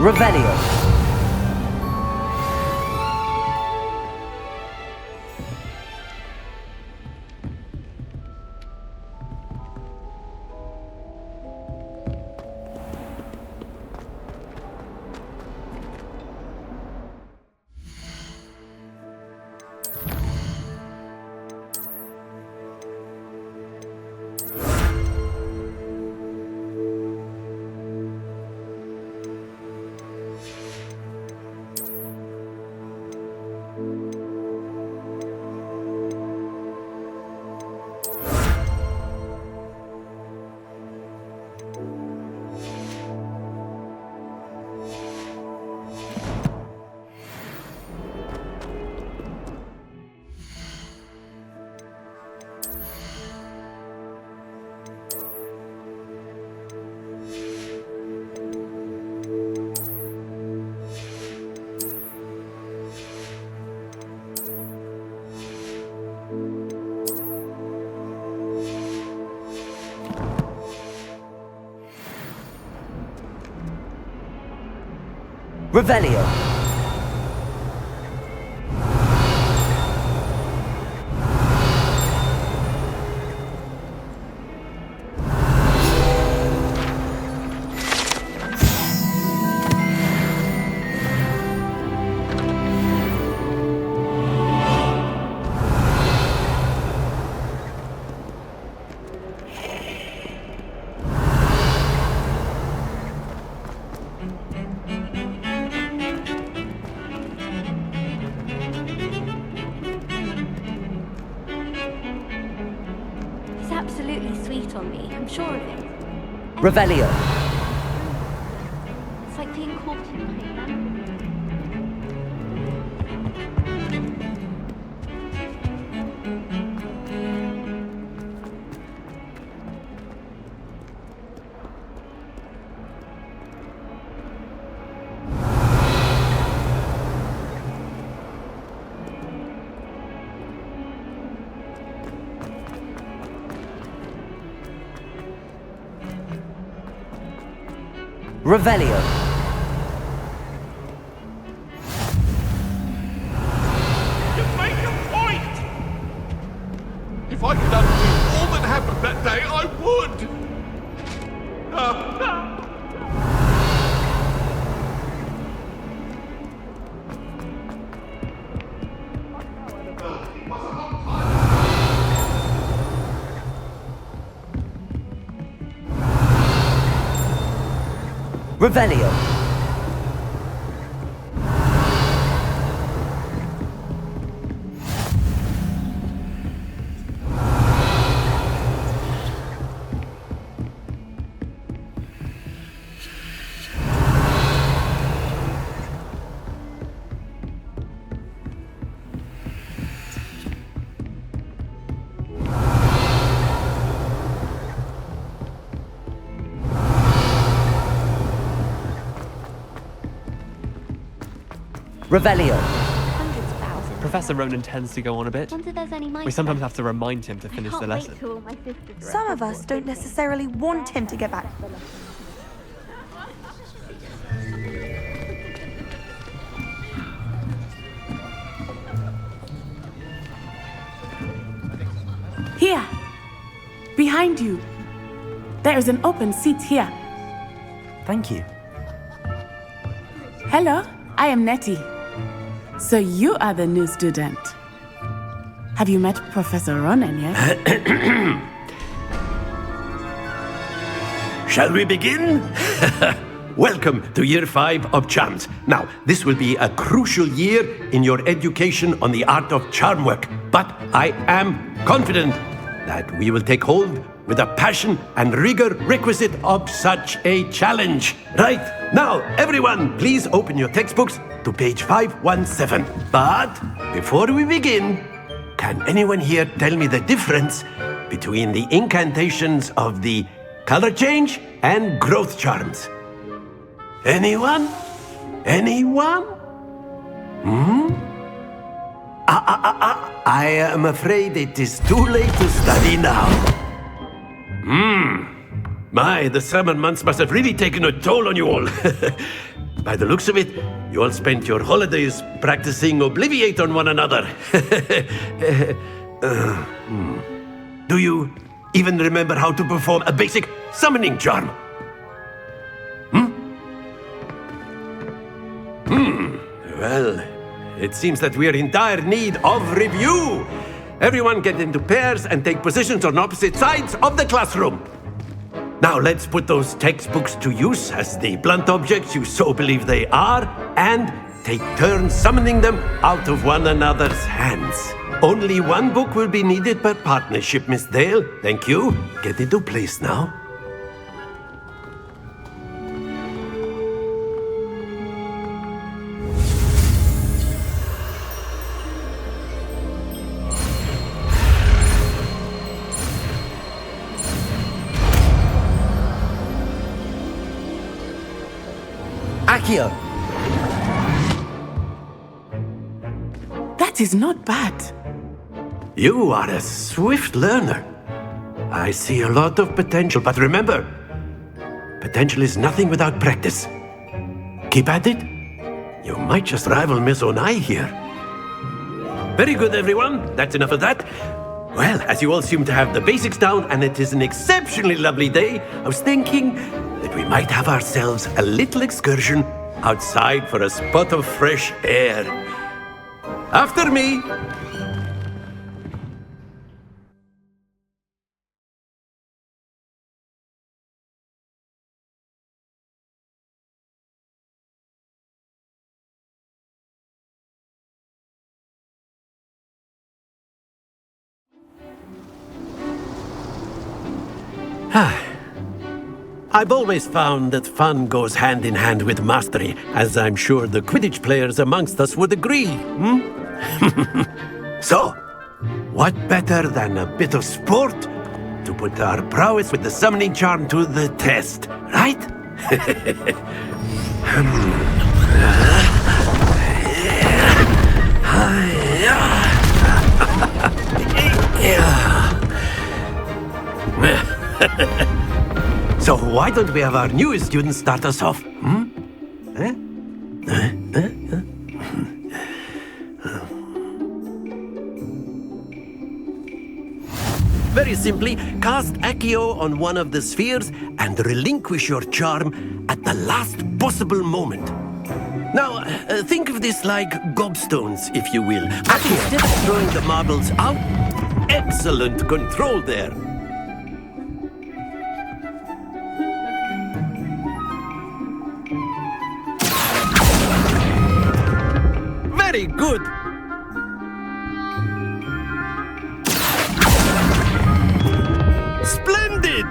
Revelio. Revelio. Absolutely sweet on me, I'm sure of it. Revelio. It's like being caught in my hand. Revelio. You make a point! If I could undo all that happened that day, I would! Revelio. Revelio. Hundreds of thousands. Professor Ronan tends to go on a bit. Wonder there's any mice We sometimes left. have to remind him to I finish can't the wait lesson. till all my sisters are Some at of us Hogwarts. don't necessarily want him to get back. Here! Behind you! There is an open seat here. Thank you. Hello, I am Nettie. So you are the new student. Have you met Professor Ronan yet? Shall we begin? Welcome to Year 5 of Charms. Now, this will be a crucial year in your education on the art of charm work, but I am confident that we will take hold with the passion and rigor requisite of such a challenge. Right, now, everyone, please open your textbooks to page 517. But before we begin, can anyone here tell me the difference between the incantations of the color change and growth charms? Anyone? Anyone? I am afraid it is too late to study now. My, the summer months must have really taken a toll on you all. By the looks of it, you all spent your holidays practicing Obliviate on one another. Do you even remember how to perform a basic summoning charm? Well, it seems that we are in dire need of review. Everyone get into pairs and take positions on opposite sides of the classroom. Now let's put those textbooks to use as the blunt objects you so believe they are, and take turns summoning them out of one another's hands. Only one book will be needed per partnership, Miss Dale. Thank you. Get into place now. Accio. That is not bad. You are a swift learner. I see a lot of potential, but remember, potential is nothing without practice. Keep at it. You might just rival Miss Onai here. Very good, everyone. That's enough of that. Well, as you all seem to have the basics down, and it is an exceptionally lovely day, I was thinking that we might have ourselves a little excursion outside for a spot of fresh air. After me. I've always found that fun goes hand in hand with mastery, as I'm sure the Quidditch players amongst us would agree. So, what better than a bit of sport to put our prowess with the summoning charm to the test, right? So why don't we have our newest student start us off? Very simply, cast Accio on one of the spheres and relinquish your charm at the last possible moment. Now, think of this like gobstones, if you will. Instead of throwing the marbles out, excellent control there. Very good. Splendid!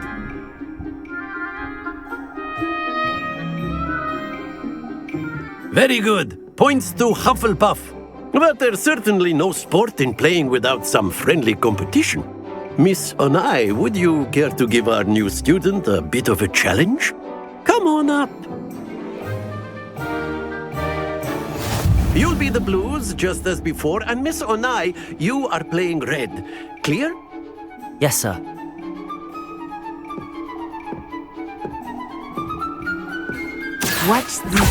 Very good. Points to Hufflepuff. But there's certainly no sport in playing without some friendly competition. Miss Onai, would you care to give our new student a bit of a challenge? Come on up. You'll be the blues, just as before, and Miss Onai, you are playing red. Clear? Yes, sir. Watch this.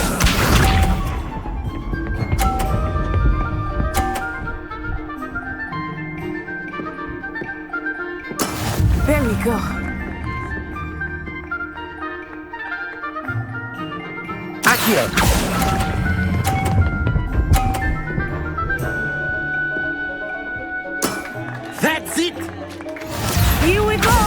There we go. Accio. That's it! Here we go.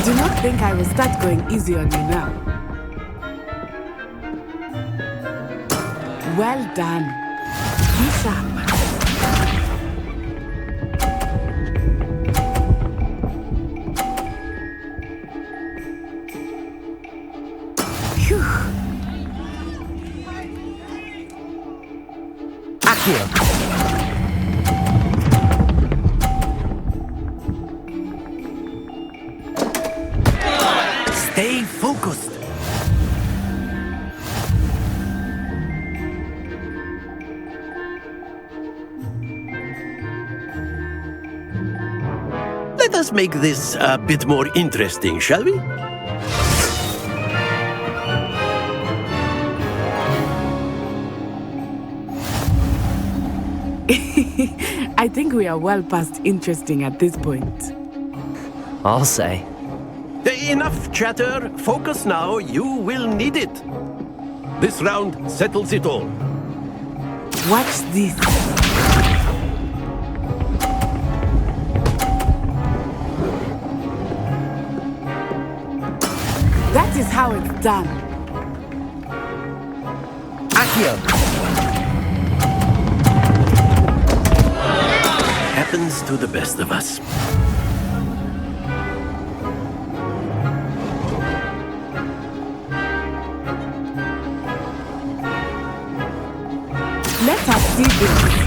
Do not think I will start going easy on you now. Well done. Be sharp. Phew. Accio. us make this a bit more interesting, shall we? I think we are well past interesting at this point. I'll say. Enough chatter. Focus now. You will need it. This round settles it all. Watch this. That is how it's done. Accio. Happens to the best of us. Let us see this.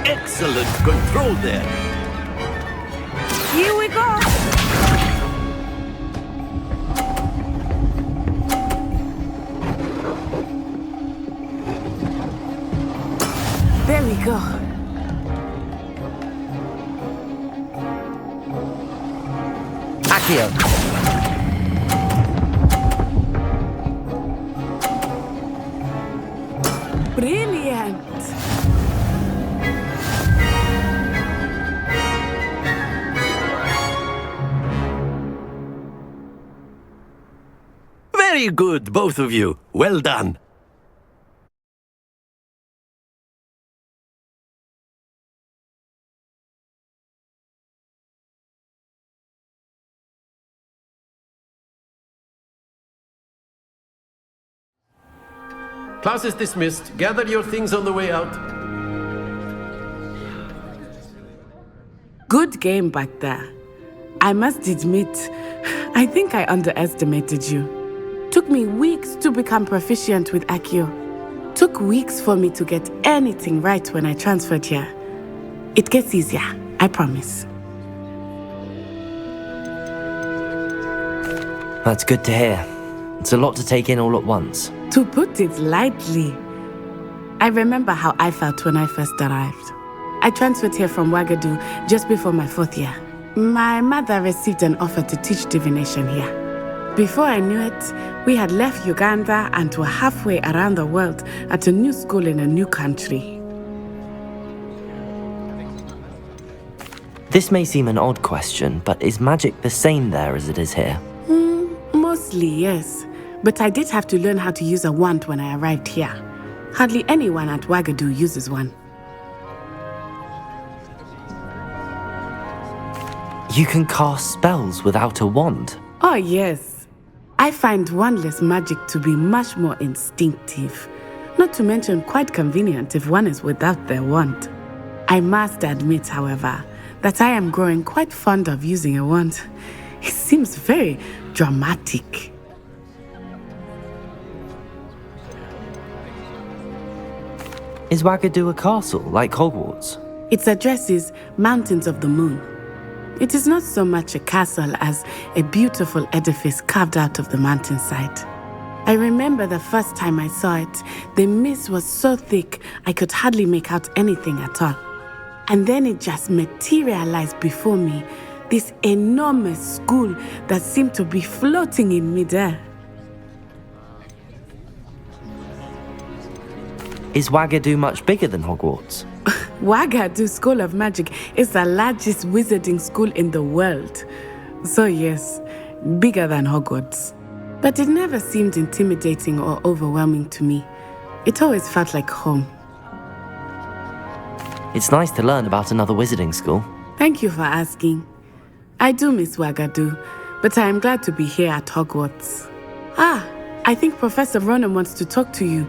Excellent control there. Here we go. There we go. Accio. Brilliant. Very good, both of you. Well done. Class is dismissed. Gather your things on the way out. Good game back there. I must admit, I think I underestimated you. Took me weeks to become proficient with Accio. Took weeks for me to get anything right when I transferred here. It gets easier, I promise. That's good to hear. It's a lot to take in all at once. To put it lightly, I remember how I felt when I first arrived. I transferred here from Ouagadougou just before my 4th year. My mother received an offer to teach divination here. Before I knew it, we had left Uganda and were halfway around the world at a new school in a new country. This may seem an odd question, but is magic the same there as it is here? Mostly, yes. But I did have to learn how to use a wand when I arrived here. Hardly anyone at Ouagadougou uses one. You can cast spells without a wand? Oh, yes. I find wandless magic to be much more instinctive. Not to mention quite convenient if one is without their wand. I must admit, however, that I am growing quite fond of using a wand. It seems very dramatic. Is Ouagadougou a castle, like Hogwarts? Its address is Mountains of the Moon. It is not so much a castle as a beautiful edifice carved out of the mountainside. I remember the first time I saw it, the mist was so thick I could hardly make out anything at all. And then it just materialized before me, this enormous school that seemed to be floating in midair. Is Ouagadougou much bigger than Hogwarts? Ouagadougou School of Magic is the largest wizarding school in the world. So yes, bigger than Hogwarts. But it never seemed intimidating or overwhelming to me. It always felt like home. It's nice to learn about another wizarding school. Thank you for asking. I do miss Ouagadougou, but I am glad to be here at Hogwarts. Ah, I think Professor Ronan wants to talk to you.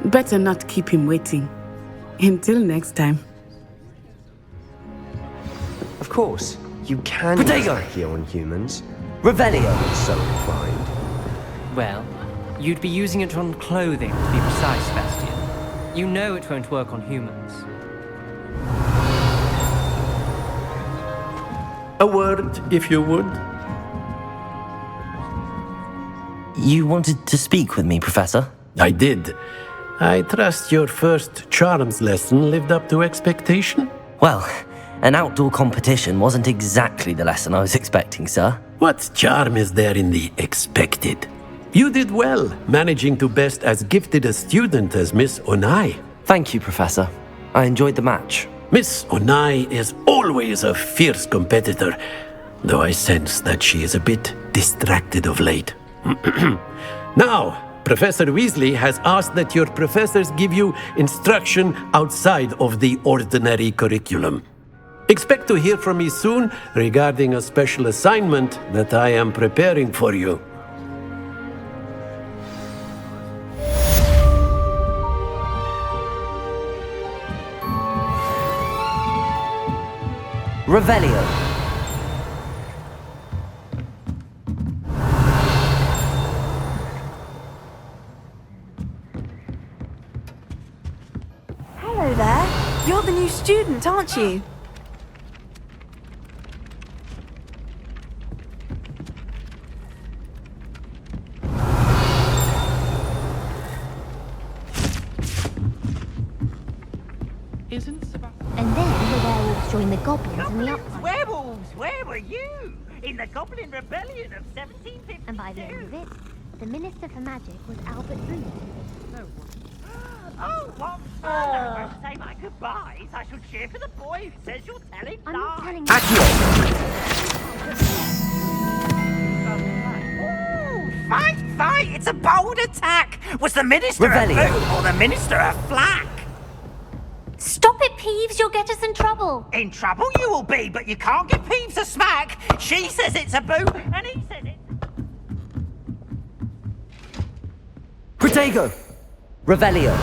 Better not keep him waiting. Until next time. Of course, you can Protego! use Accio on humans. Revelio! So inclined. Well, you'd be using it on clothing, to be precise, Bastian. You know it won't work on humans. A word, if you would. You wanted to speak with me, Professor? I did. I trust your first charms lesson lived up to expectation? Well, an outdoor competition wasn't exactly the lesson I was expecting, sir. What charm is there in the expected? You did well, managing to best as gifted a student as Miss Onai. Thank you, Professor. I enjoyed the match. Miss Onai is always a fierce competitor, though I sense that she is a bit distracted of late. Now, Professor Weasley has asked that your professors give you instruction outside of the ordinary curriculum. Expect to hear from me soon regarding a special assignment that I am preparing for you. Revelio. Hello there. You're the new student, aren't you? And then the werewolves joined the goblins in the uprising. Werewolves, where were you? In the Goblin Rebellion of 1752. And by the end of it, the Minister for Magic was Albert Booth. Oh, what fun! I won't say my goodbyes. I shall cheer for the boy who says you're telling I'm not lies. telling you. Ooh, fight! It's a bold attack. Was the Minister Revelio. a boot or the Minister a flack? Stop it, Peeves! You'll get us in trouble. In trouble you will be, but you can't give Peeves a smack. She says it's a boot, and he says it's... Protego. Revelio.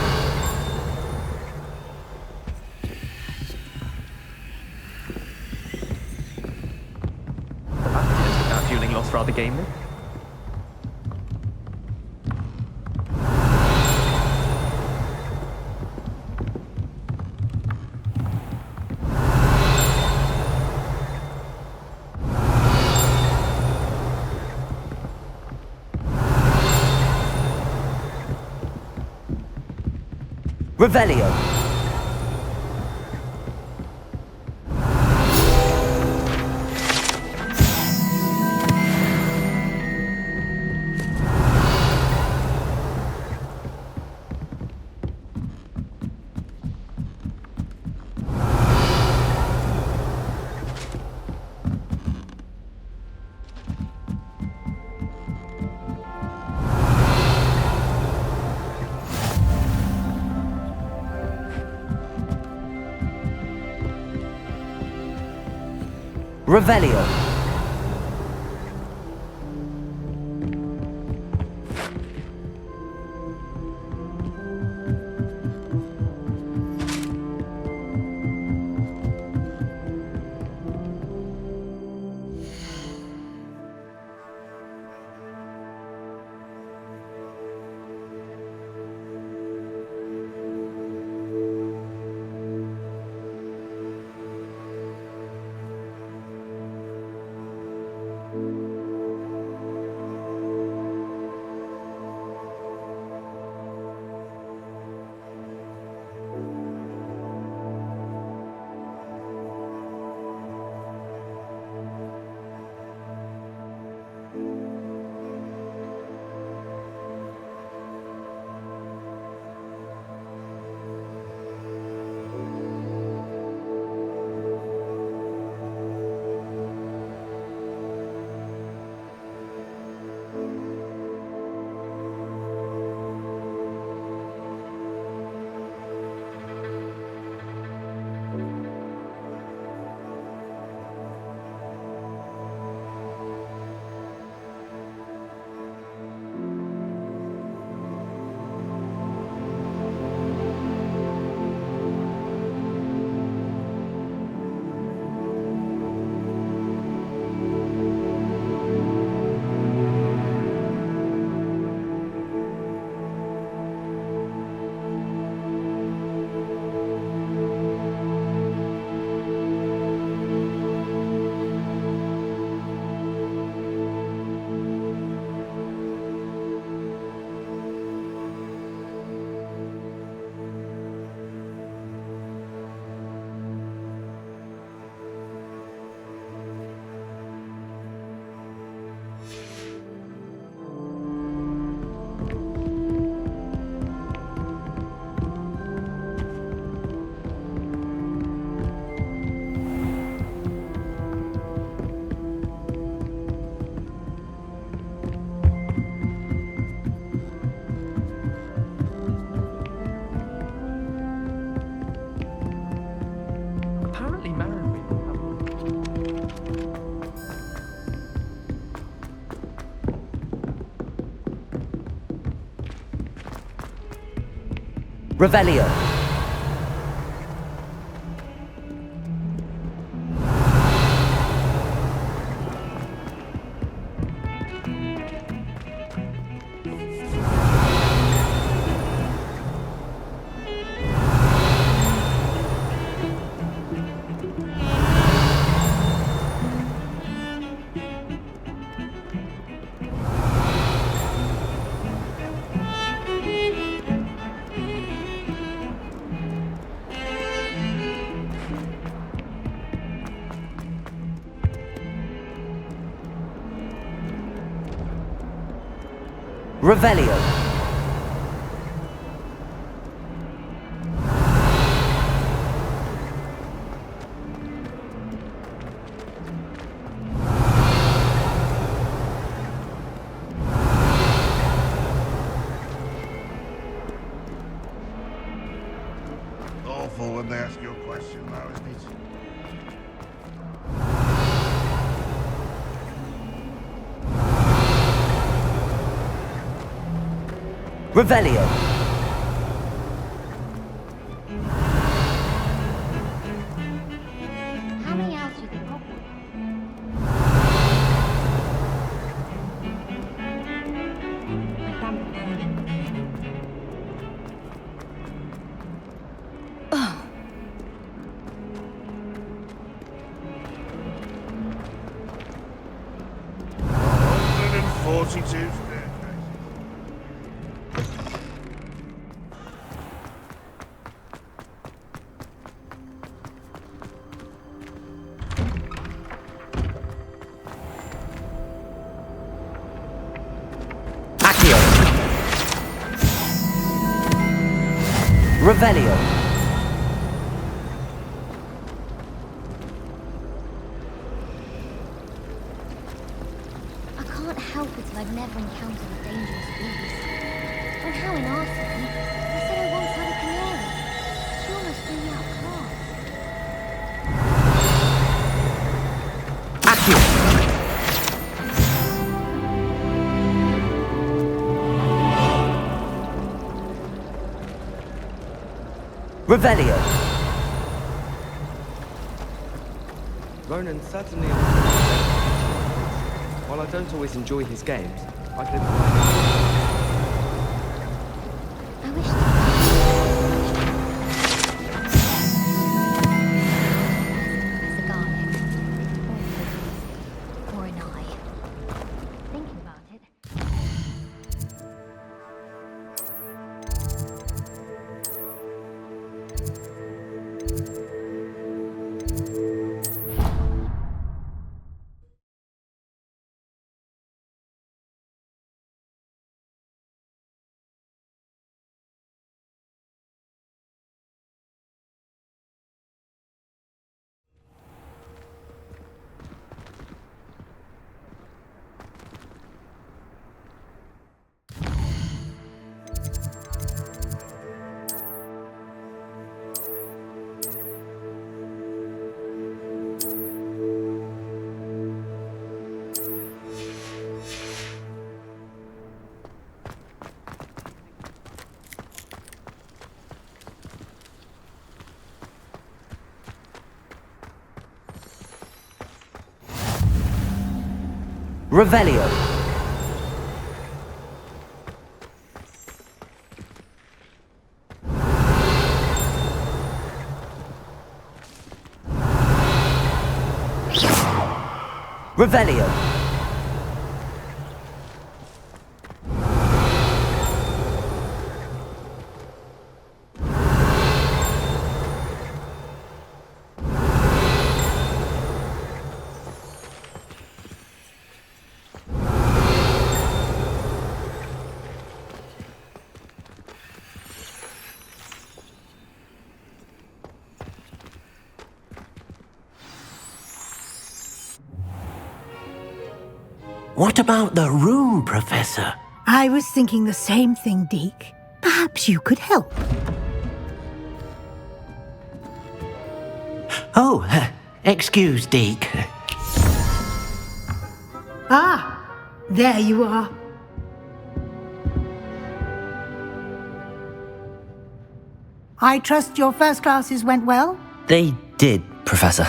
Now feeling lost rather gamely. Revelio. Revelio. Revelio. Revelio. Awful when they ask you a question, though, isn't it? Revelio. How many hours do you think Hogwarts? Oh. 142 staircases. Accio. Revelio. I can't help it if I've never encountered a dangerous beast. And how in our city, they said I once had a canary. She almost threw me out of class. Accio. Revelio. Ronan certainly... While I don't always enjoy his games, I can... I wish to... As a garlic, or an eye. Thinking about it. Revelio. Revelio. What about the room, Professor? I was thinking the same thing, Deke. Perhaps you could help. Oh, excuse, Deke. Ah, there you are. I trust your first classes went well? They did, Professor.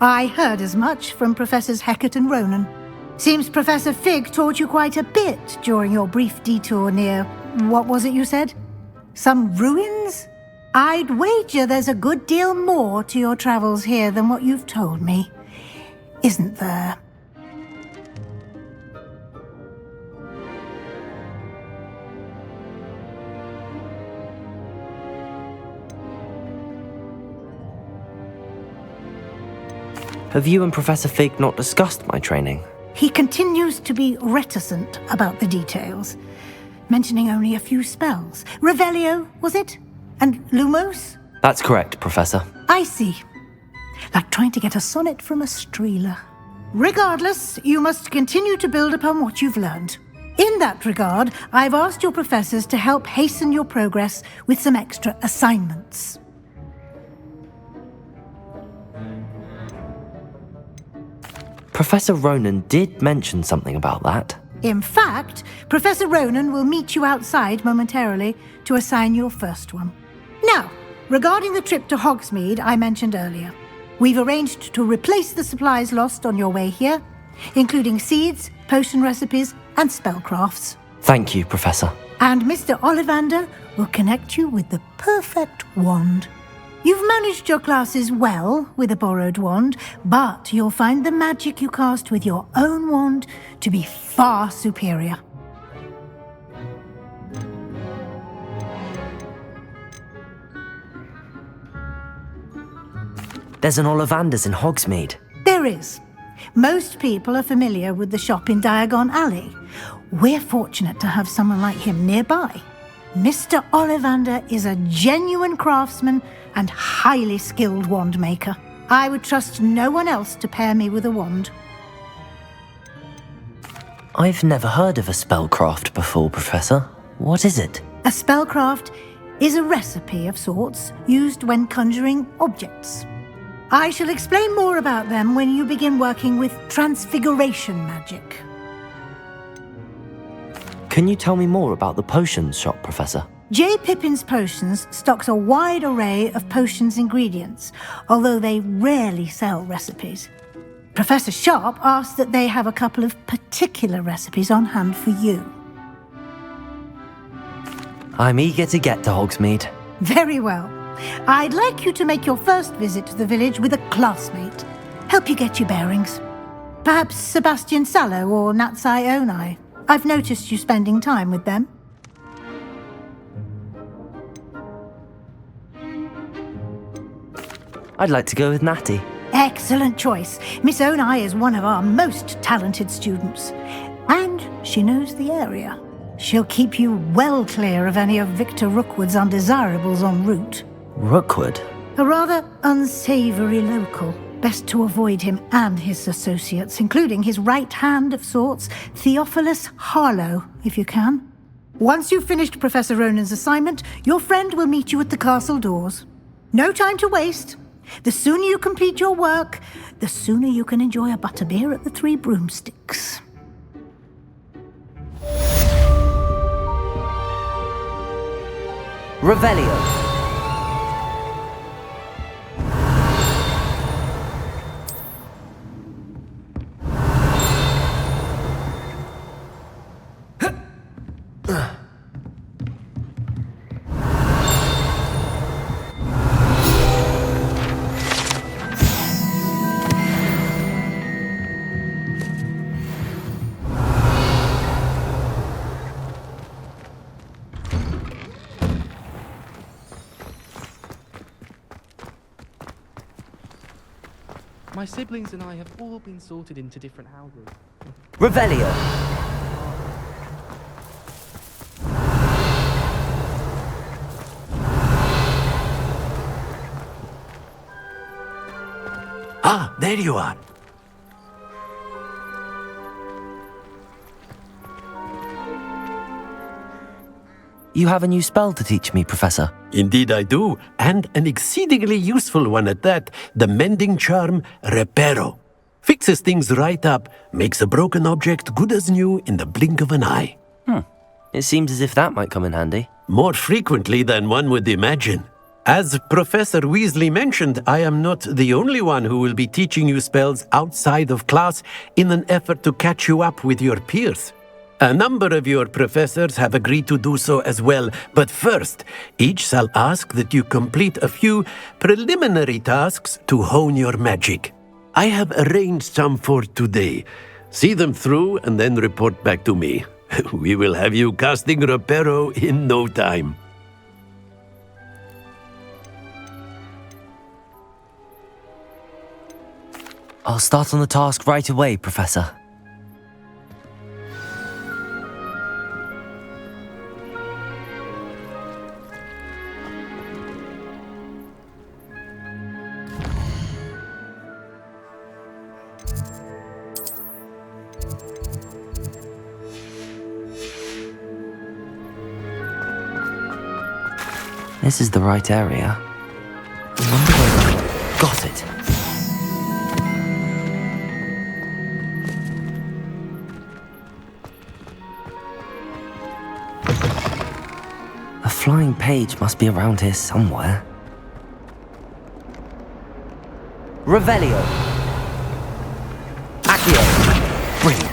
I heard as much from Professors Hecat and Ronan. Seems Professor Fig taught you quite a bit during your brief detour near... what was it you said? Some ruins? I'd wager there's a good deal more to your travels here than what you've told me. Isn't there? Have you and Professor Fig not discussed my training? He continues to be reticent about the details, mentioning only a few spells. Revelio, was it? And Lumos? That's correct, Professor. I see. Like trying to get a sonnet from a streeler. Regardless, you must continue to build upon what you've learned. In that regard, I've asked your professors to help hasten your progress with some extra assignments. Professor Ronan did mention something about that. In fact, Professor Ronan will meet you outside momentarily to assign your first one. Now, regarding the trip to Hogsmeade I mentioned earlier, we've arranged to replace the supplies lost on your way here, including seeds, potion recipes, and spellcrafts. Thank you, Professor. And Mr. Ollivander will connect you with the perfect wand. You've managed your classes well with a borrowed wand, but you'll find the magic you cast with your own wand to be far superior. There's an Ollivander's in Hogsmeade. There is. Most people are familiar with the shop in Diagon Alley. We're fortunate to have someone like him nearby. Mr. Ollivander is a genuine craftsman and highly skilled wand maker. I would trust no one else to pair me with a wand. I've never heard of a spellcraft before, Professor. What is it? A spellcraft is a recipe of sorts used when conjuring objects. I shall explain more about them when you begin working with transfiguration magic. Can you tell me more about the potions shop, Professor? J. Pippin's Potions stocks a wide array of potions ingredients, although they rarely sell recipes. Professor Sharp asked that they have a couple of particular recipes on hand for you. I'm eager to get to Hogsmeade. Very well. I'd like you to make your first visit to the village with a classmate. Help you get your bearings. Perhaps Sebastian Sallow or Natsai Onai. I've noticed you spending time with them. I'd like to go with Natty. Excellent choice. Miss Onai is one of our most talented students. And she knows the area. She'll keep you well clear of any of Victor Rookwood's undesirables en route. Rookwood? A rather unsavory local. Best to avoid him and his associates, including his right hand of sorts, Theophilus Harlow, if you can. Once you've finished Professor Ronan's assignment, your friend will meet you at the castle doors. No time to waste. The sooner you complete your work, the sooner you can enjoy a butterbeer at the Three Broomsticks. Revelio. My siblings and I have all been sorted into different houses. Revelio. Ah, there you are. You have a new spell to teach me, Professor. Indeed I do, and an exceedingly useful one at that. The mending charm, Reparo. Fixes things right up, makes a broken object good as new in the blink of an eye. It seems as if that might come in handy. More frequently than one would imagine. As Professor Weasley mentioned, I am not the only one who will be teaching you spells outside of class in an effort to catch you up with your peers. A number of your professors have agreed to do so as well, but first, each shall ask that you complete a few preliminary tasks to hone your magic. I have arranged some for today. See them through and then report back to me. We will have you casting Reparo in no time. I'll start on the task right away, Professor. This is the right area. I wonder where... Got it! A flying page must be around here somewhere. Revelio! Accio! Brilliant!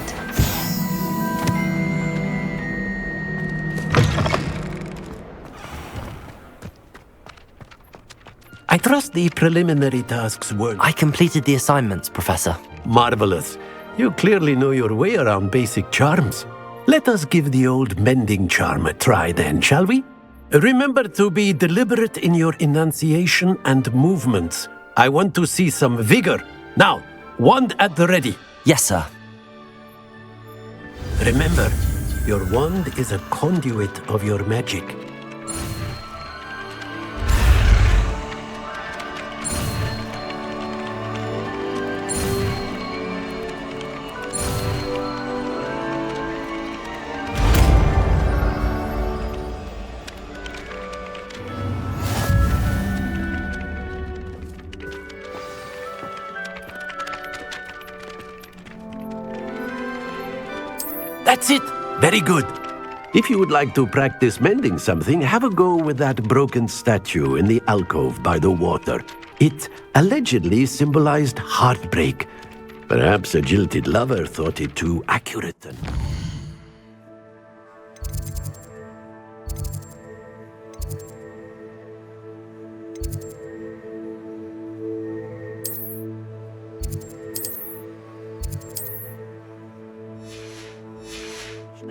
I trust the preliminary tasks were... I completed the assignments, Professor. Marvelous. You clearly know your way around basic charms. Let us give the old mending charm a try then, shall we? Remember to be deliberate in your enunciation and movements. I want to see some vigor. Now, wand at the ready. Yes, sir. Remember, your wand is a conduit of your magic. That's it! Very good. If you would like to practice mending something, have a go with that broken statue in the alcove by the water. It allegedly symbolized heartbreak. Perhaps a jilted lover thought it too accurate and...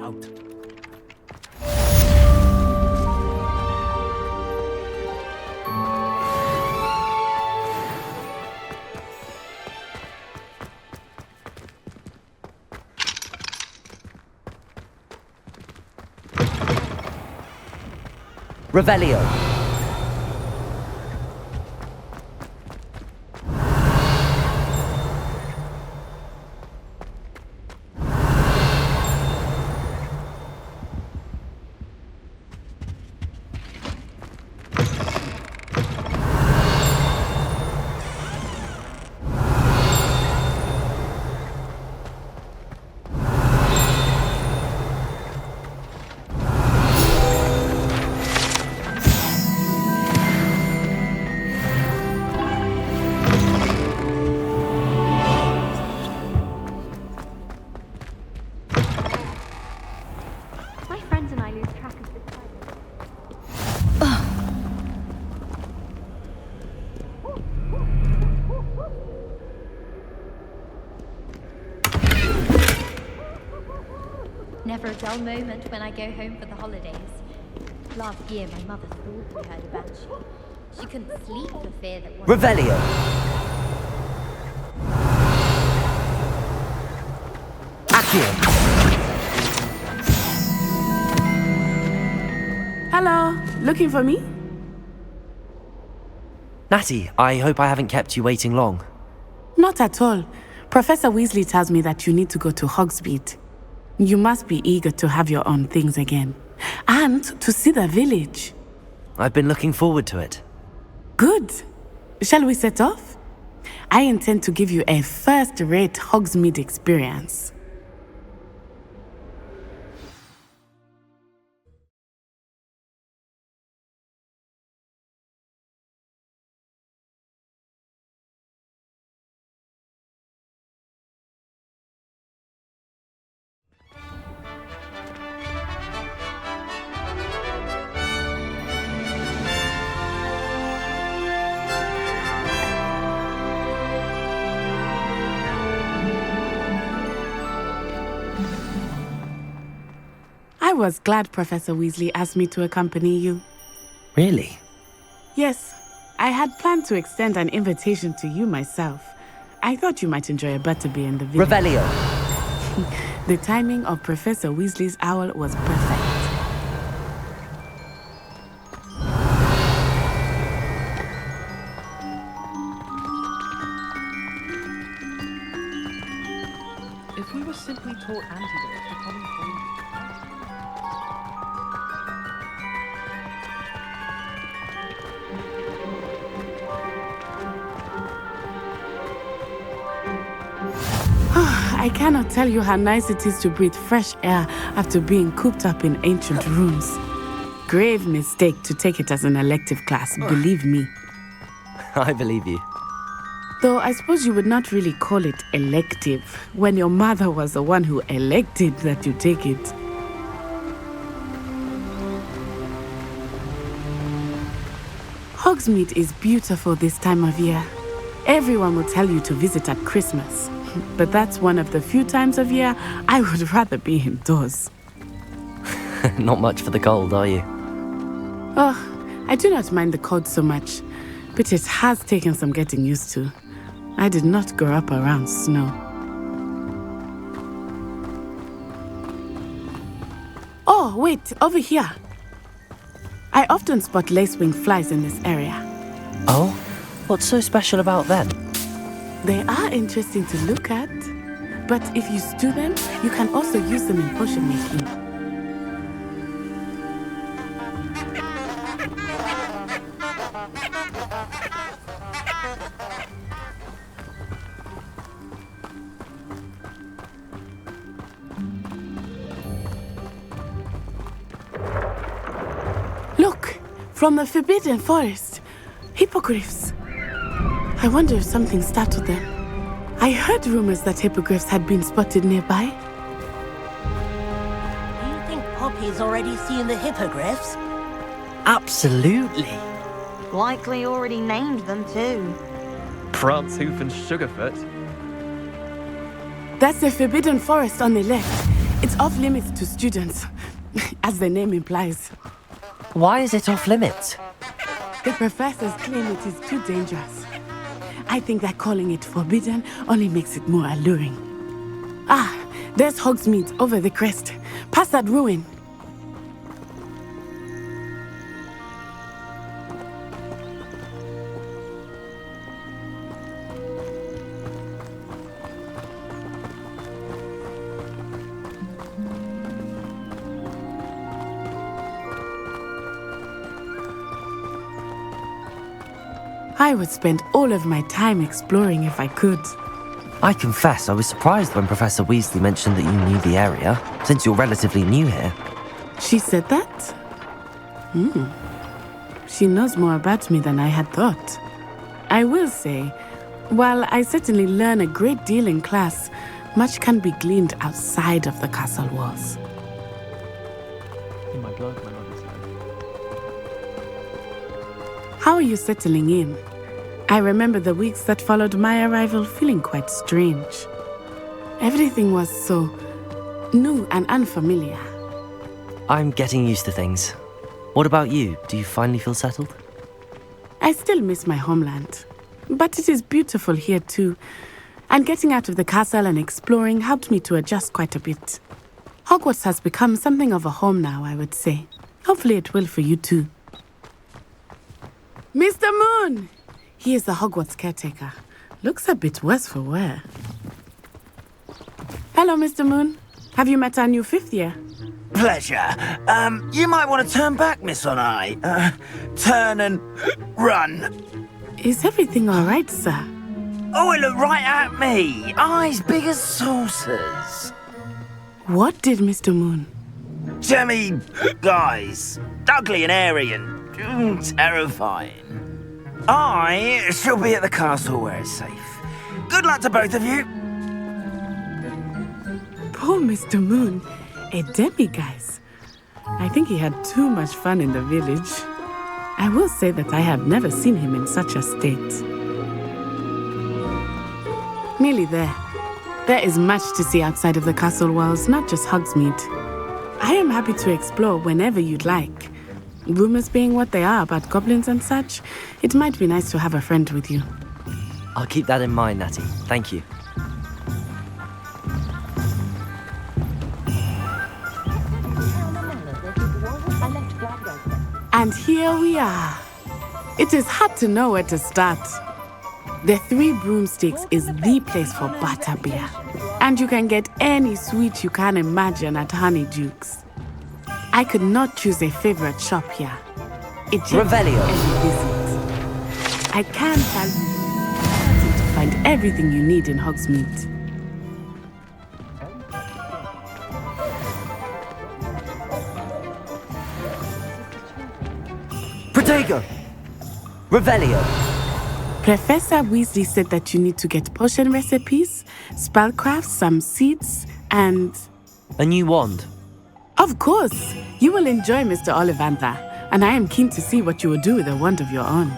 out. Revelio! Never a dull moment when I go home for the holidays. Last year, my mother thought we heard a banshee. She couldn't sleep for fear that one... Revelio! Accio! Hello, looking for me? Natty, I hope I haven't kept you waiting long. Not at all. Professor Weasley tells me that you need to go to Hogsmeade. You must be eager to have your own things again. And to see the village. I've been looking forward to it. Good. Shall we set off? I intend to give you a first-rate Hogsmeade experience. I was glad Professor Weasley asked me to accompany you. Really? Yes, I had planned to extend an invitation to you myself. I thought you might enjoy a butterbeer in the village. Revelio. The timing of Professor Weasley's owl was perfect. If we were simply taught antidotes to common cold. I cannot tell you how nice it is to breathe fresh air after being cooped up in ancient rooms. Grave mistake to take it as an elective class, believe me. I believe you. Though I suppose you would not really call it elective when your mother was the one who elected that you take it. Hogsmeade is beautiful this time of year. Everyone will tell you to visit at Christmas. But that's one of the few times of year I would rather be indoors. Not much for the cold, are you? Oh, I do not mind the cold so much, but it has taken some getting used to. I did not grow up around snow. Oh, wait, over here. I often spot lacewing flies in this area. Oh? What's so special about them? They are interesting to look at, but if you stew them, you can also use them in potion making. Look, from the Forbidden Forest, hippogriffs. I wonder if something startled them. I heard rumors that hippogriffs had been spotted nearby. Do you think Poppy's already seen the hippogriffs? Absolutely. Likely already named them too. Prance Hoof and Sugarfoot. That's the Forbidden Forest on the left. It's off limits to students, as the name implies. Why is it off limits? The professors claim it is too dangerous. I think that calling it forbidden only makes it more alluring. Ah, there's Hogsmeade over the crest. Past that ruin. I would spend all of my time exploring if I could. I confess I was surprised when Professor Weasley mentioned that you knew the area, since you're relatively new here. She said that? She knows more about me than I had thought. I will say, while I certainly learn a great deal in class, much can be gleaned outside of the castle walls. In my blood, my mother said. How are you settling in? I remember the weeks that followed my arrival feeling quite strange. Everything was so new and unfamiliar. I'm getting used to things. What about you? Do you finally feel settled? I still miss my homeland, but it is beautiful here too. And getting out of the castle and exploring helped me to adjust quite a bit. Hogwarts has become something of a home now, I would say. Hopefully it will for you too. Mr. Moon! He is the Hogwarts caretaker. Looks a bit worse for wear. Hello, Mr. Moon. Have you met our new fifth year? Pleasure. You might want to turn back, Miss Onai. Turn and run. Is everything all right, sir? Oh, it looked right at me. Eyes big as saucers. What did Mr. Moon? Jemmy guys. Ugly and airy and terrifying. I shall be at the castle where it's safe. Good luck to both of you. Poor Mr. Moon. A demiguise. I think he had too much fun in the village. I will say that I have never seen him in such a state. Nearly there. There is much to see outside of the castle walls, not just Hogsmeade. I I am happy to explore whenever you'd like. Rumors being what they are about goblins and such, it might be nice to have a friend with you. I'll keep that in mind, Natty. Thank you. And here we are. It is hard to know where to start. The Three Broomsticks is the place for butterbeer. And you can get any sweet you can imagine at Honeydukes. I could not choose a favorite shop here. It just Revelio. every visit. I can tell you to find everything you need in Hogsmeade. Protego! Revelio! Professor Weasley said that you need to get potion recipes, spellcrafts, some seeds, and... A new wand. Of course! You will enjoy Mr. Ollivander, and I am keen to see what you will do with a wand of your own.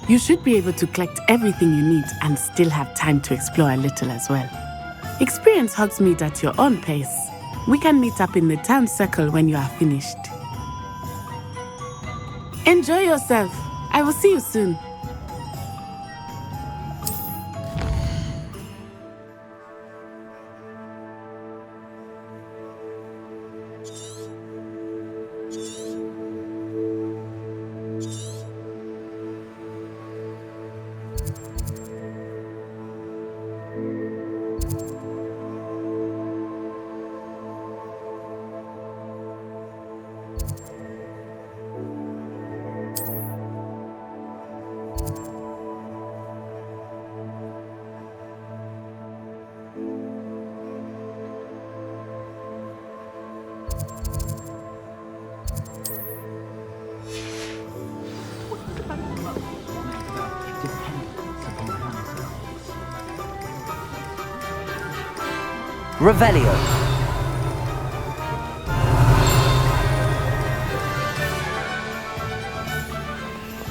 You should be able to collect everything you need and still have time to explore a little as well. Experience Hogsmeade at your own pace. We can meet up in the town circle when you are finished. Enjoy yourself. I will see you soon. Revelio.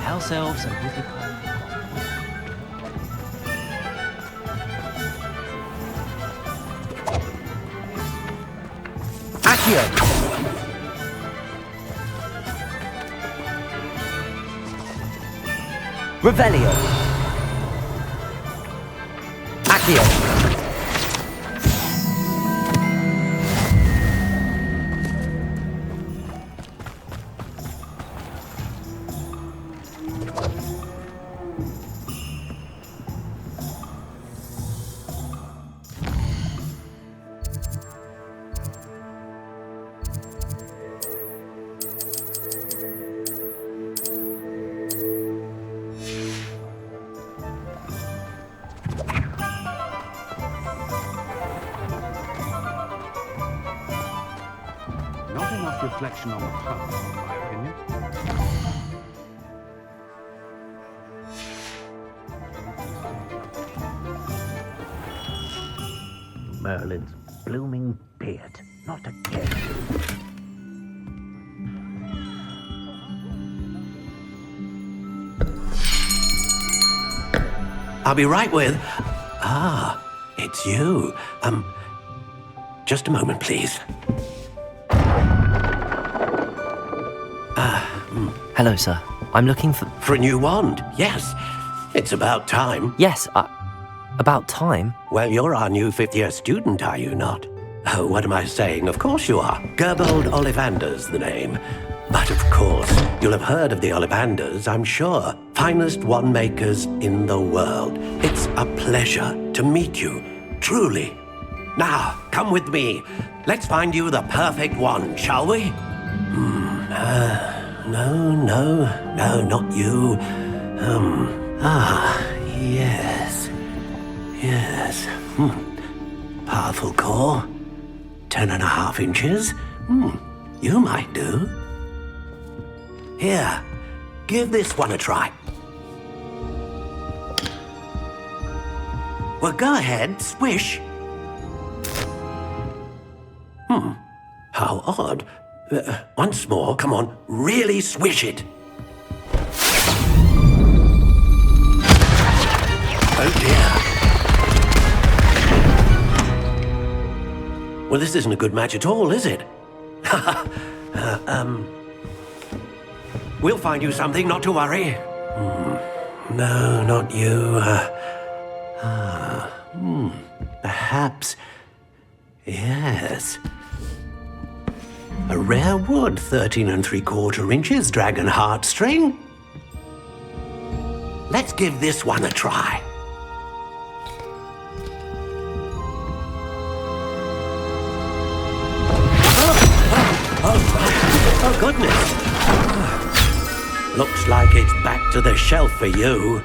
House elves and wicked. Accio. Revelio. Accio. Not enough reflection on the past, in my opinion. Merlin's blooming beard. Not again. I'll be right with... Ah, it's you. Just a moment, please. Hello, sir. I'm looking for... For a new wand, yes. It's about time. Yes, about time? Well, you're our new fifth-year student, are you not? Oh, what am I saying? Of course you are. Gerbold Ollivander's the name. But of course, you'll have heard of the Ollivanders, I'm sure. Finest wand makers in the world. It's a pleasure to meet you, truly. Now, come with me. Let's find you the perfect wand, shall we? No, not you. Yes. Powerful core. 10.5 inches. You might do. Here, give this one a try. Well, go ahead, swish. How odd. Once more, come on, really swish it. Oh dear. Well, this isn't a good match at all, is it? We'll find you something, not to worry. No, not you. Perhaps... Yes. A rare wood, 13 3/4 inches, dragon heartstring. Let's give this one a try. Oh, goodness. Looks like it's back to the shelf for you.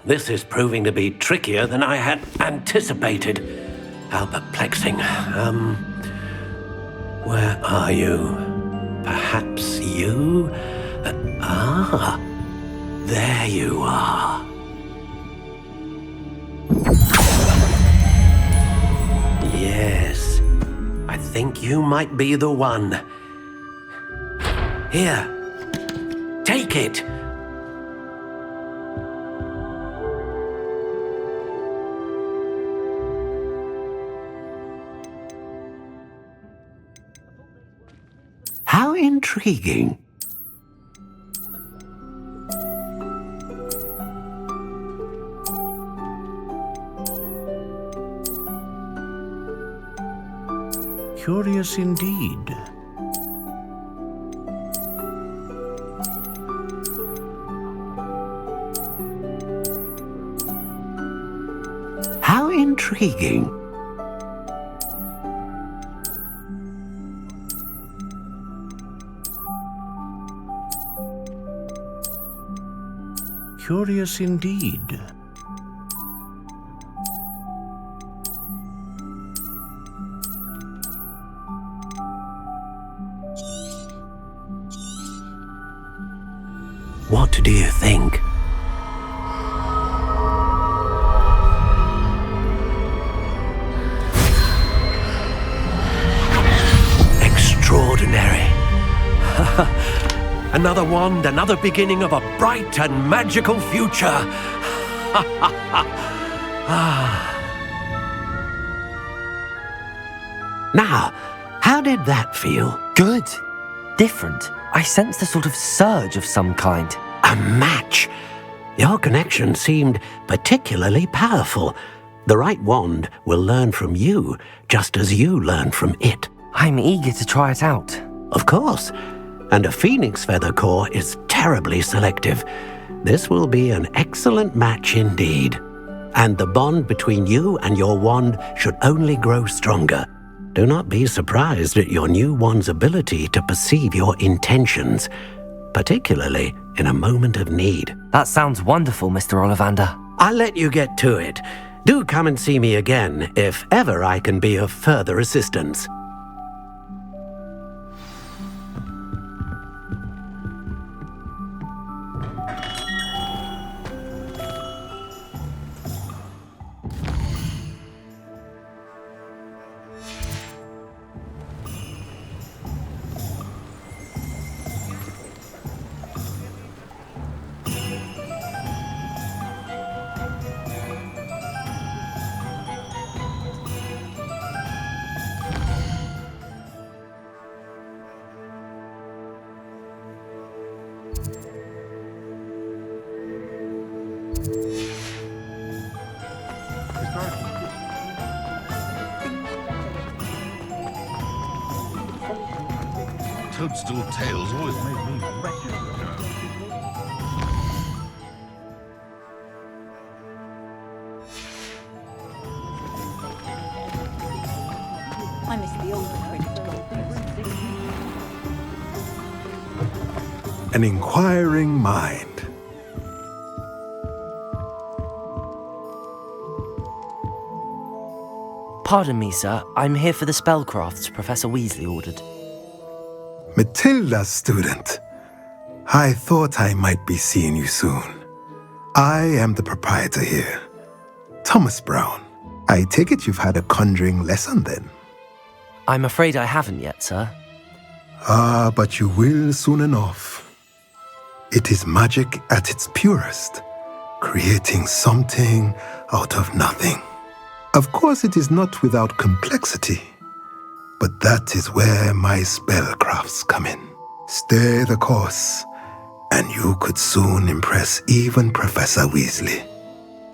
This is proving to be trickier than I had anticipated. How perplexing. Where are you? Perhaps you? There you are. Yes, I think you might be the one. Here, take it. How intriguing. Curious indeed. How intriguing. Curious indeed. What do you think? Extraordinary. Another wand, another beginning of a bright and magical future. Now, how did that feel? Good. Different. I sensed a sort of surge of some kind. A match. Your connection seemed particularly powerful. The right wand will learn from you, just as you learn from it. I'm eager to try it out. Of course. And a phoenix feather core is terribly selective. This will be an excellent match indeed. And the bond between you and your wand should only grow stronger. Do not be surprised at your new wand's ability to perceive your intentions, particularly in a moment of need. That sounds wonderful, Mr. Ollivander. I'll let you get to it. Do come and see me again if ever I can be of further assistance. Toadstool tales always made me wretched. I miss the old credit gold. An inquiring mind. Pardon me, sir. I'm here for the spellcrafts Professor Weasley ordered. Matilda's student. I thought I might be seeing you soon. I am the proprietor here, Thomas Brown. I take it you've had a conjuring lesson then? I'm afraid I haven't yet, sir. Ah, but you will soon enough. It is magic at its purest, creating something out of nothing. Of course, it is not without complexity, but that is where my spellcrafts come in. Stay the course, and you could soon impress even Professor Weasley.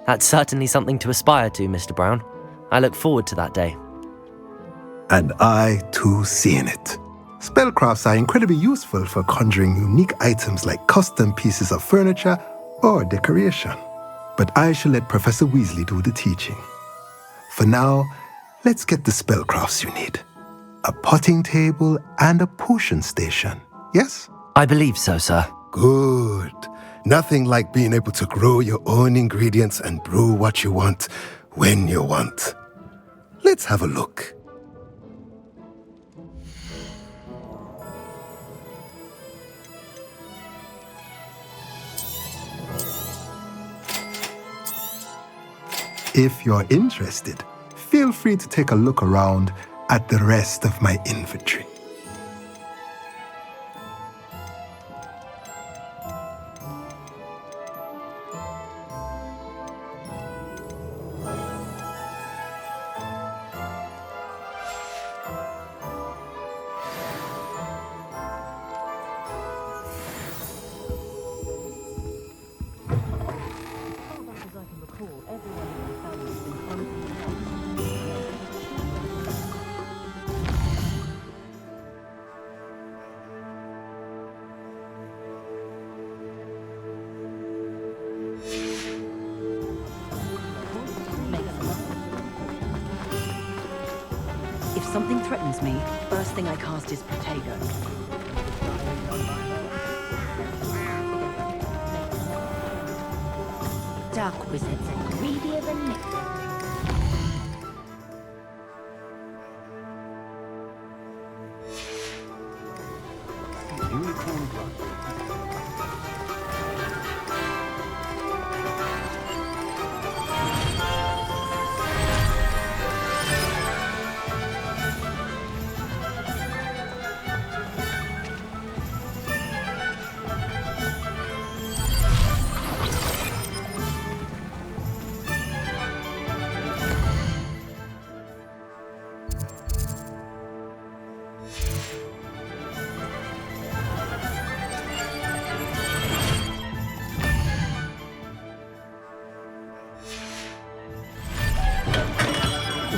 That's certainly something to aspire to, Mr. Brown. I look forward to that day. And I, too, see in it. Spellcrafts are incredibly useful for conjuring unique items like custom pieces of furniture or decoration. But I shall let Professor Weasley do the teaching. For now, let's get the spellcrafts you need. A potting table and a potion station, yes? I believe so, sir. Good. Nothing like being able to grow your own ingredients and brew what you want when you want. Let's have a look. If you're interested, feel free to take a look around at the rest of my inventory. If something threatens me, first thing I cast is Potato. Dark wizards are greedier than liquor. Unicorn blood.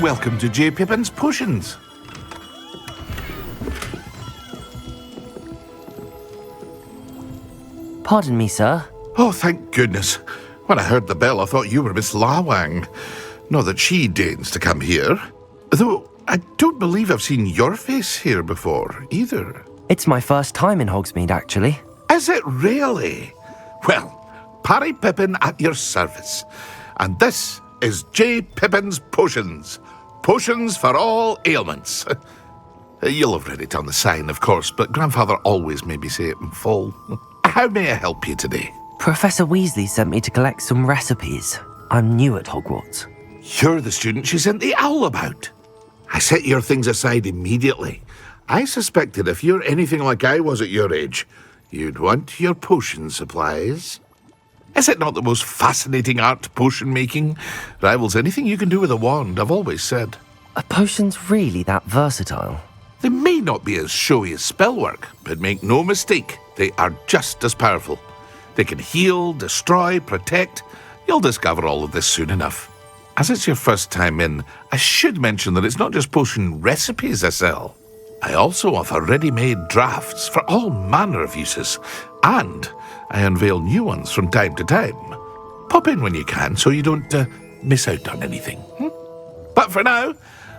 Welcome to J. Pippin's Potions. Pardon me, sir. Oh, thank goodness. When I heard the bell, I thought you were Miss Lawang. Not that she deigns to come here. Though, I don't believe I've seen your face here before, either. It's my first time in Hogsmeade, actually. Is it really? Well, Parry Pippin at your service. And this is J. Pippin's Potions. Potions for all ailments. You'll have read it on the sign, of course, but Grandfather always made me say it in full. How may I help you today? Professor Weasley sent me to collect some recipes. I'm new at Hogwarts. You're the student she sent the owl about. I set your things aside immediately. I suspected if you're anything like I was at your age, you'd want your potion supplies. Is it not the most fascinating art, potion making? Rivals anything you can do with a wand, I've always said. Are potions really that versatile? They may not be as showy as spellwork, but make no mistake, they are just as powerful. They can heal, destroy, protect. You'll discover all of this soon enough. As it's your first time in, I should mention that it's not just potion recipes I sell. I also offer ready-made drafts for all manner of uses, and I unveil new ones from time to time. Pop in when you can so you don't miss out on anything. But for now,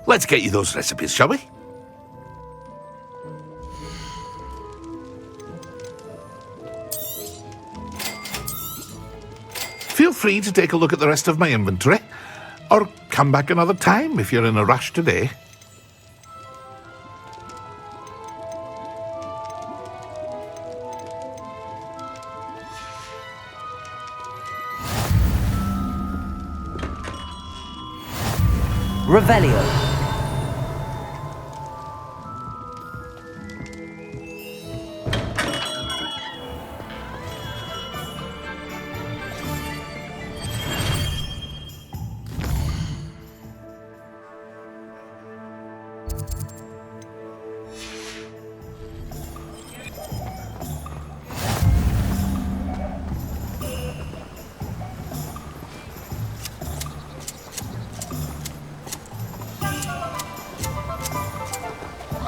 let's get you those recipes, shall we? Feel free to take a look at the rest of my inventory, or come back another time if you're in a rush today. Revelio.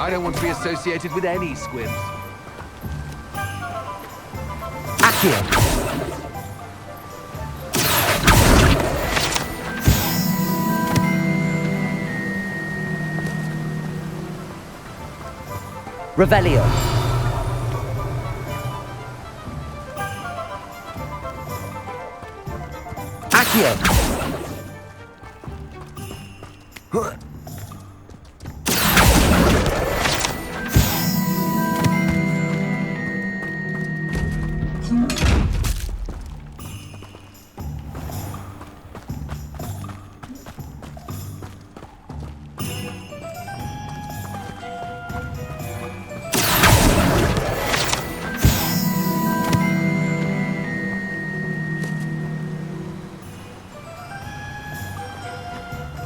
I don't want to be associated with any squibs. Accio! Revelio. Accio.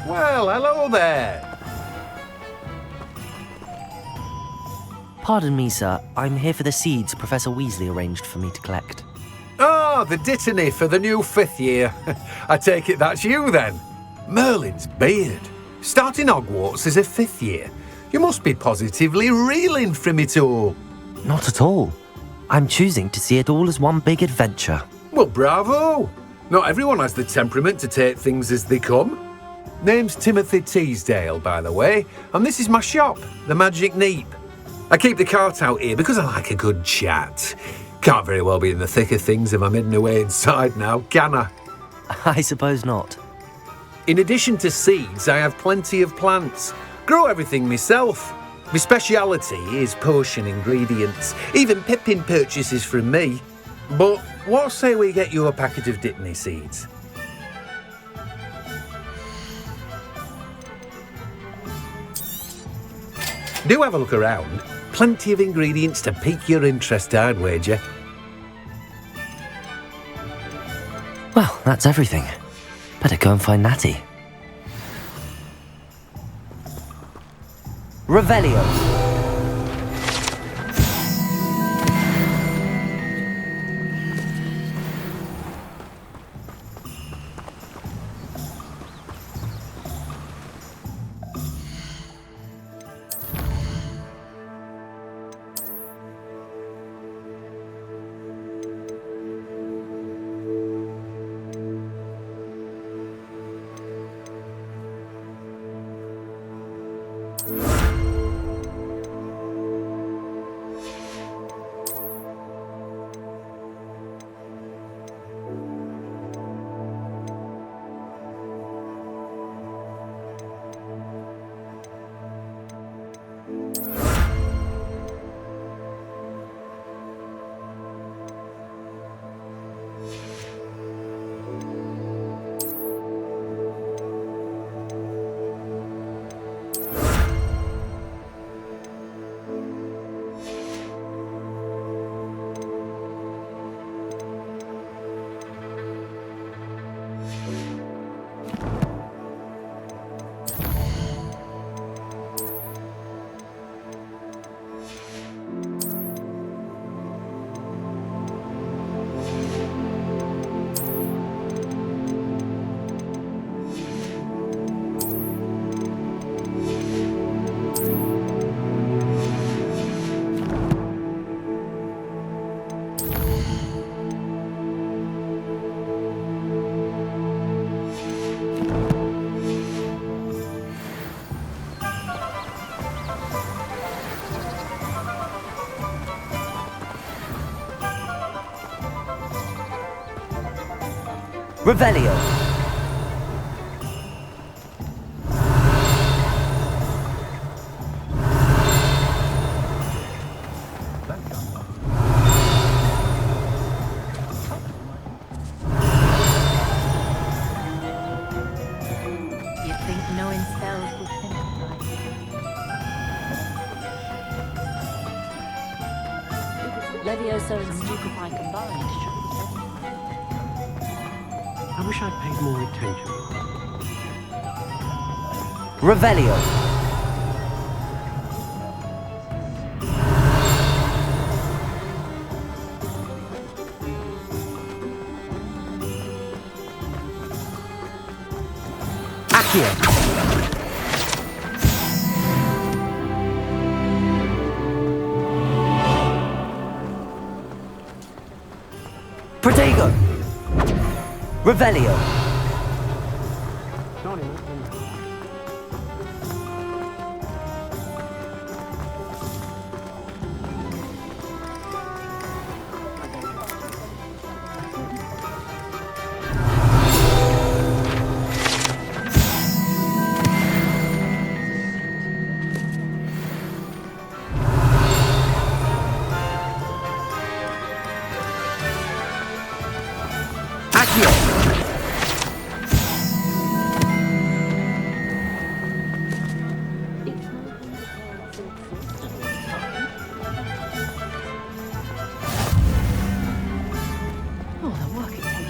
Well, hello there. Pardon me, sir. I'm here for the seeds Professor Weasley arranged for me to collect. Ah, the dittany for the new 5th year. I take it that's you then. Merlin's beard. Starting Hogwarts as a 5th year. You must be positively reeling from it all. Not at all. I'm choosing to see it all as one big adventure. Well, bravo. Not everyone has the temperament to take things as they come. Name's Timothy Teasdale, by the way, and this is my shop, the Magic Neep. I keep the cart out here because I like a good chat. Can't very well be in the thick of things if I'm hidden away inside now, can I? I suppose not. In addition to seeds, I have plenty of plants. Grow everything myself. My speciality is potion ingredients. Even Pippin purchases from me. But what say we get you a packet of Dittany seeds? Do have a look around. Plenty of ingredients to pique your interest, I'd wager. Well, that's everything. Better go and find Natty. Revelio. Revelio. You'd think knowing spells would simplify. Levioso and Stupefy combined should be better. I wish I'd paid more attention. Revelio. Accio. Protego! Revelio!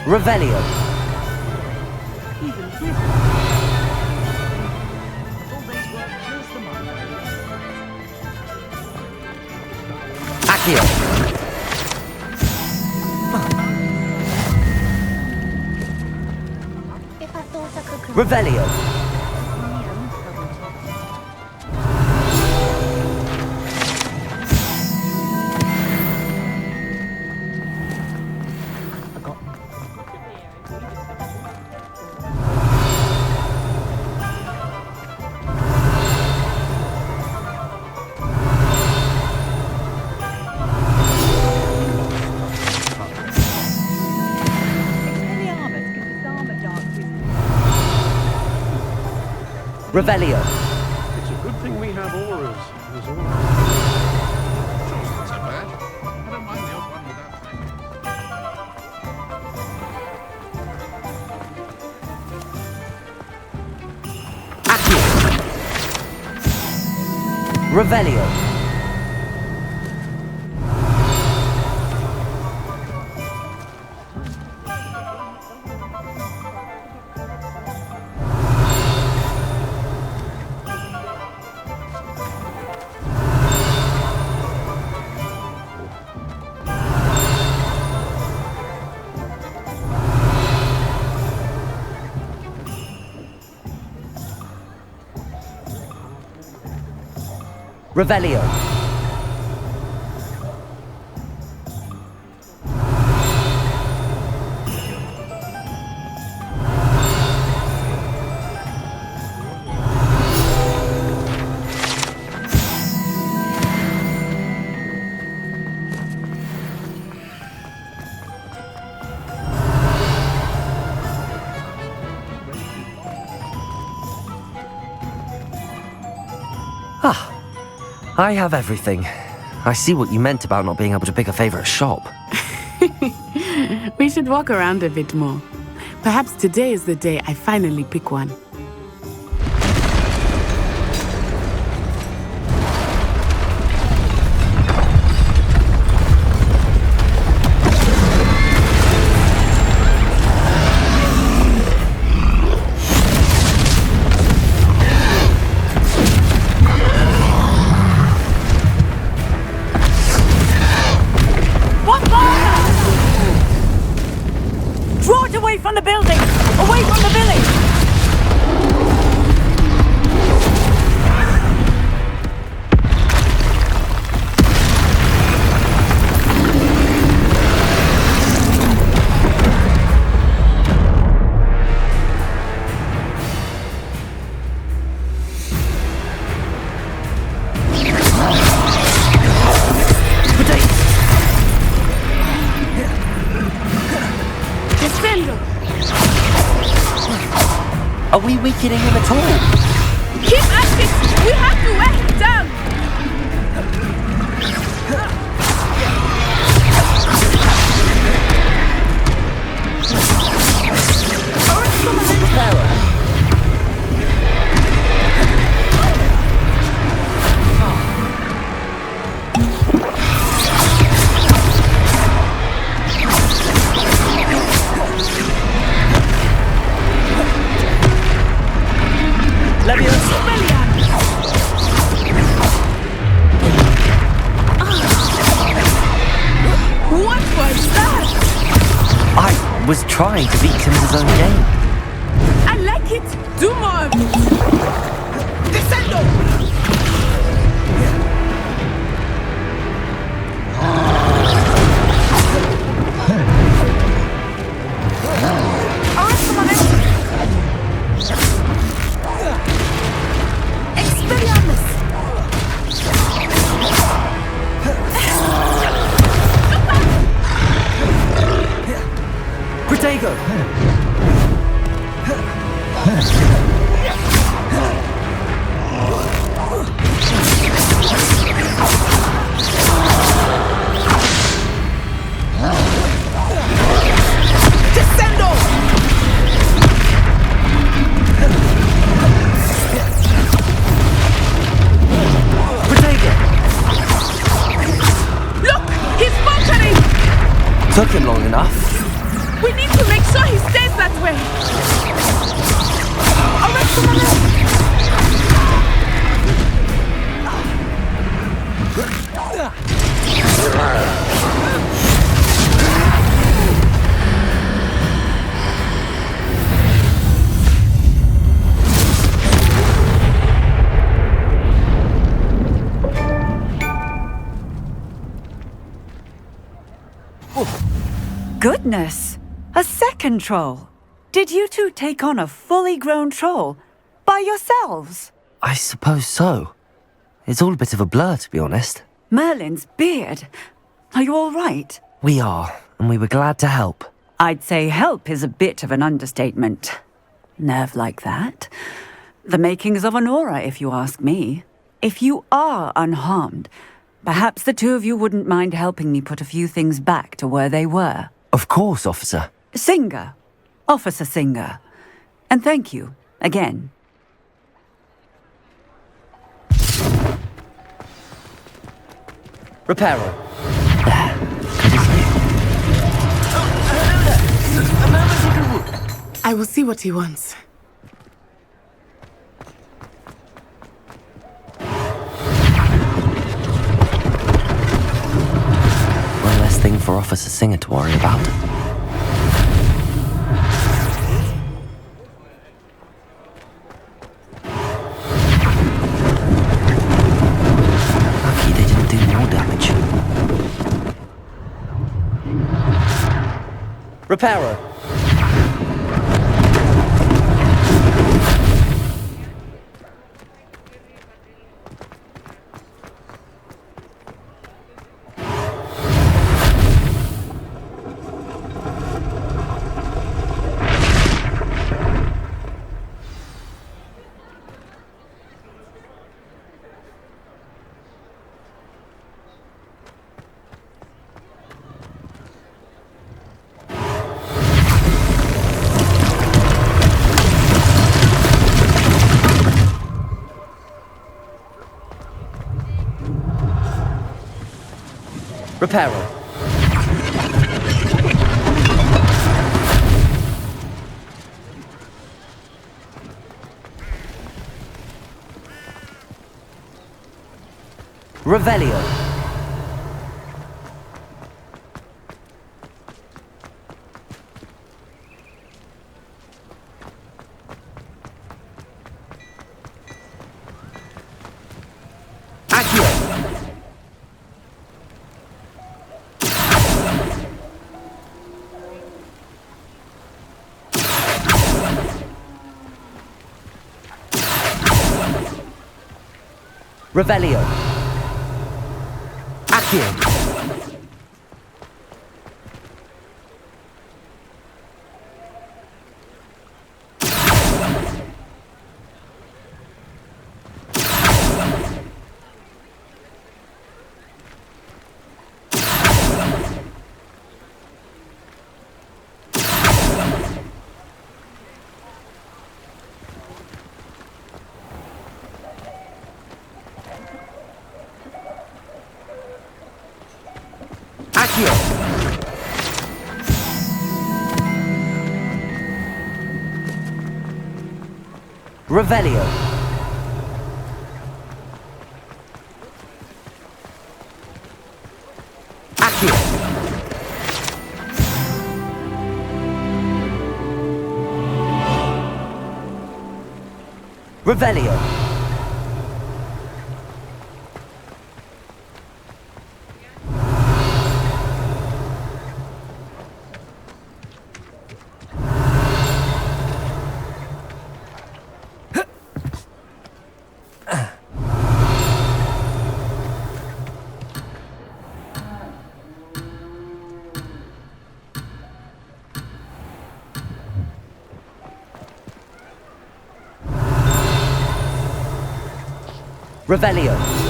Revelio. Accio. Revelio. Revelio. It's a good thing we have auras. Is all Not so bad. I don't mind the odd one without Accio. Revelio. Revelio. Ah. I have everything. I see what you meant about not being able to pick a favorite shop. We should walk around a bit more. Perhaps today is the day I finally pick one. From the building! Away from the village! Are we weakening him at all? Keep at it! We have to wear him down! Was trying to beat him at his own game. I like it! Do more of it! Descendo! Took him long enough. We need to make sure he stays that way. All right, come Goodness! A second troll! Did you two take on a fully grown troll? By yourselves? I suppose so. It's all a bit of a blur, to be honest. Merlin's beard! Are you all right? We are, and we were glad to help. I'd say help is a bit of an understatement. Nerve like that. The makings of an aura, if you ask me. If you are unharmed, perhaps the two of you wouldn't mind helping me put a few things back to where they were. Of course, officer. Singer. Officer Singer. And thank you, again. Reparo. I will see what he wants. One less thing for Officer Singer to worry about. Lucky they didn't do more damage. Reparo. Reparo. Revelio. Accio. Revelio. Accio. Accio. Revelio. Accio. Revelio. Revelio.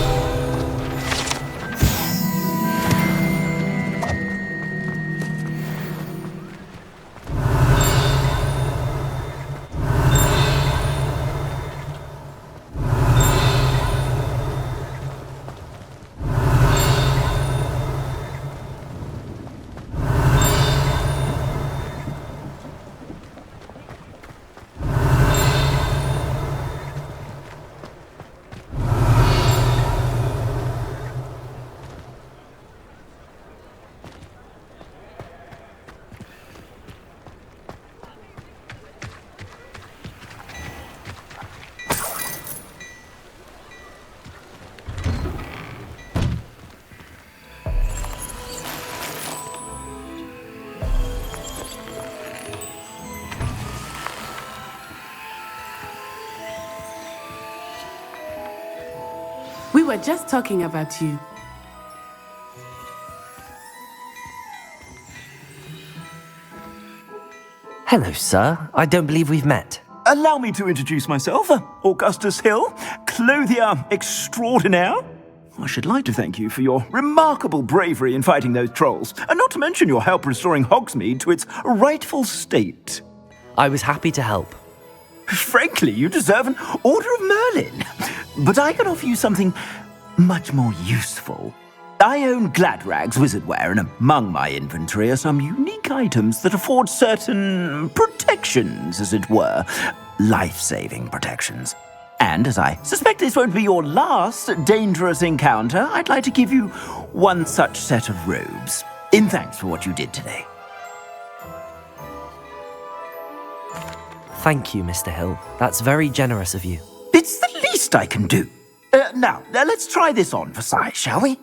were just talking about you. Hello, sir. I don't believe we've met. Allow me to introduce myself, Augustus Hill, clothier extraordinaire. I should like to thank you for your remarkable bravery in fighting those trolls, and not to mention your help restoring Hogsmeade to its rightful state. I was happy to help. Frankly, you deserve an Order of Merlin. But I can offer you something much more useful. I own Gladrag's wizardware, and among my inventory are some unique items that afford certain protections, as it were. Life-saving protections. And as I suspect this won't be your last dangerous encounter, I'd like to give you one such set of robes, in thanks for what you did today. Thank you, Mr. Hill. That's very generous of you. It's the least I can do. Now, let's try this on for size, shall we?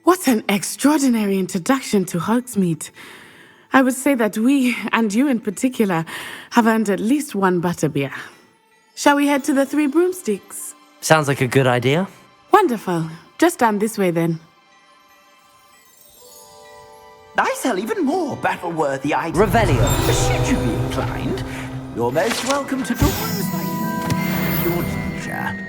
What an extraordinary introduction to Hogsmeade. I would say that we, and you in particular, have earned at least one butterbeer. Shall we head to the Three Broomsticks? Sounds like a good idea. Wonderful. Just down this way then. I sell even more battle-worthy items. Revelio. Should you be inclined, you're most welcome to peruse your teacher.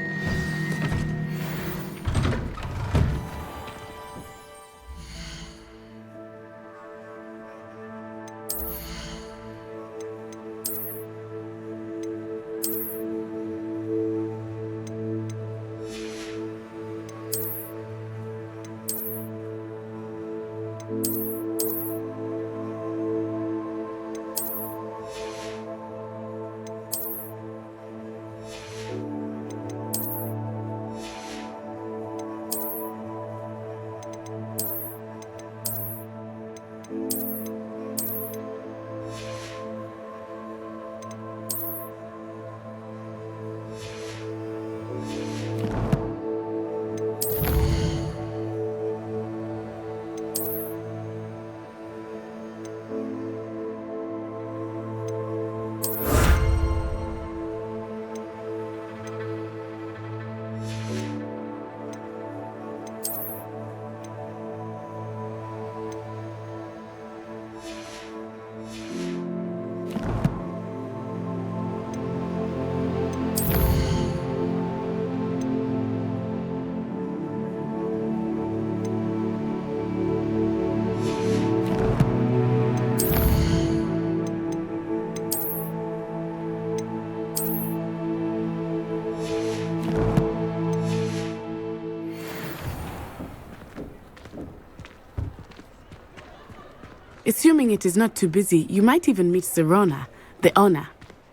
Assuming it is not too busy, you might even meet Sirona, the owner.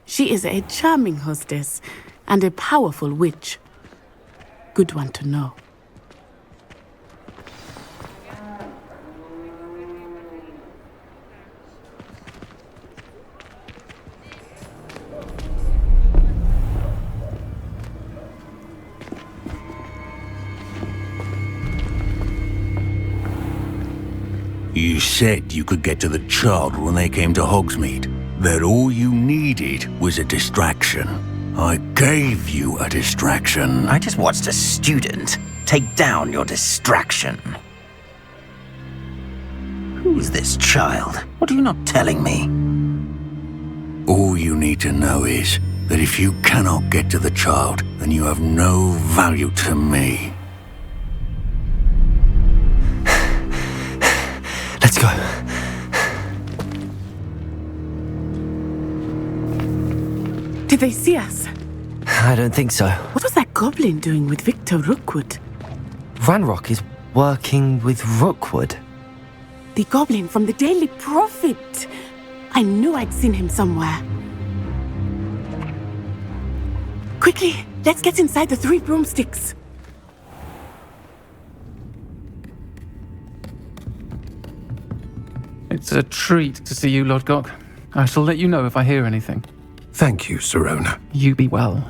She is a charming hostess and a powerful witch. Good one to know. You said you could get to the child when they came to Hogsmeade. That all you needed was a distraction. I gave you a distraction. I just watched a student take down your distraction. Who is this child? What are you not telling me? All you need to know is that if you cannot get to the child, then you have no value to me. Did they see us? I don't think so. What was that goblin doing with Victor Rookwood? Ranrock is working with Rookwood. The goblin from the Daily Prophet. I knew I'd seen him somewhere. Quickly, let's get inside the 3 broomsticks. It's a treat to see you, Lodgok. I shall let you know if I hear anything. Thank you, Sirona. You be well.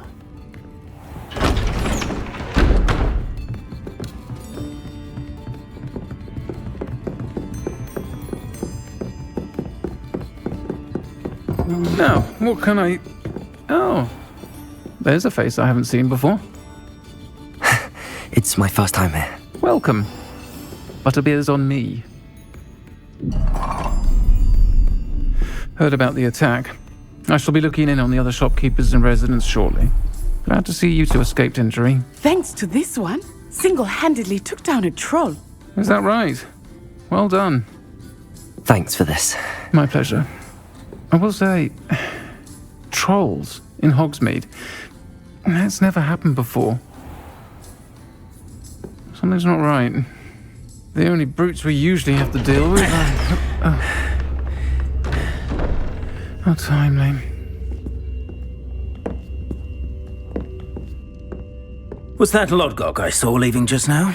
Now, what can I... Oh, there's a face I haven't seen before. It's my first time here. Welcome. Butterbeer's on me. Heard about the attack. I shall be looking in on the other shopkeepers and residents shortly. Glad to see you two escaped injury. Thanks to this one, single-handedly took down a troll. Is that right? Well done. Thanks for this. My pleasure. I will say, trolls in Hogsmeade. That's never happened before. Something's not right. The only brutes we usually have to deal with are... How timely. Was that Lodgok I saw leaving just now?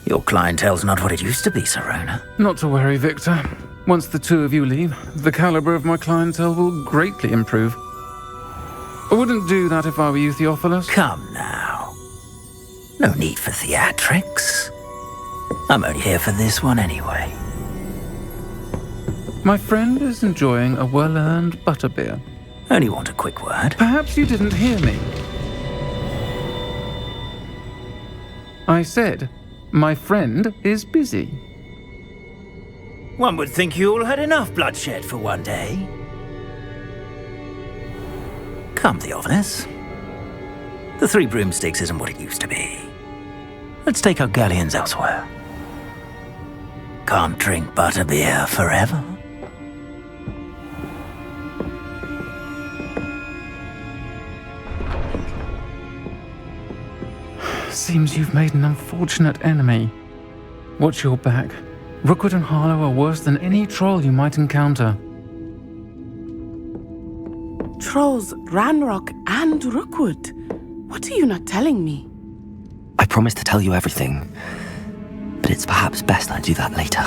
Your clientele's not what it used to be, Sirona. Not to worry, Victor. Once the two of you leave, the caliber of my clientele will greatly improve. I wouldn't do that if I were you, Theophilus. Come now. No need for theatrics. I'm only here for this one anyway. My friend is enjoying a well-earned butterbeer. Only want a quick word. Perhaps you didn't hear me. I said, my friend is busy. One would think you all had enough bloodshed for one day. Come, Theophilus. The 3 broomsticks isn't what it used to be. Let's take our galleons elsewhere. Can't drink butterbeer forever. Seems you've made an unfortunate enemy. Watch your back. Rookwood and Harlow are worse than any troll you might encounter. Trolls, Ranrock, and Rookwood. What are you not telling me? I promise to tell you everything, but it's perhaps best I do that later.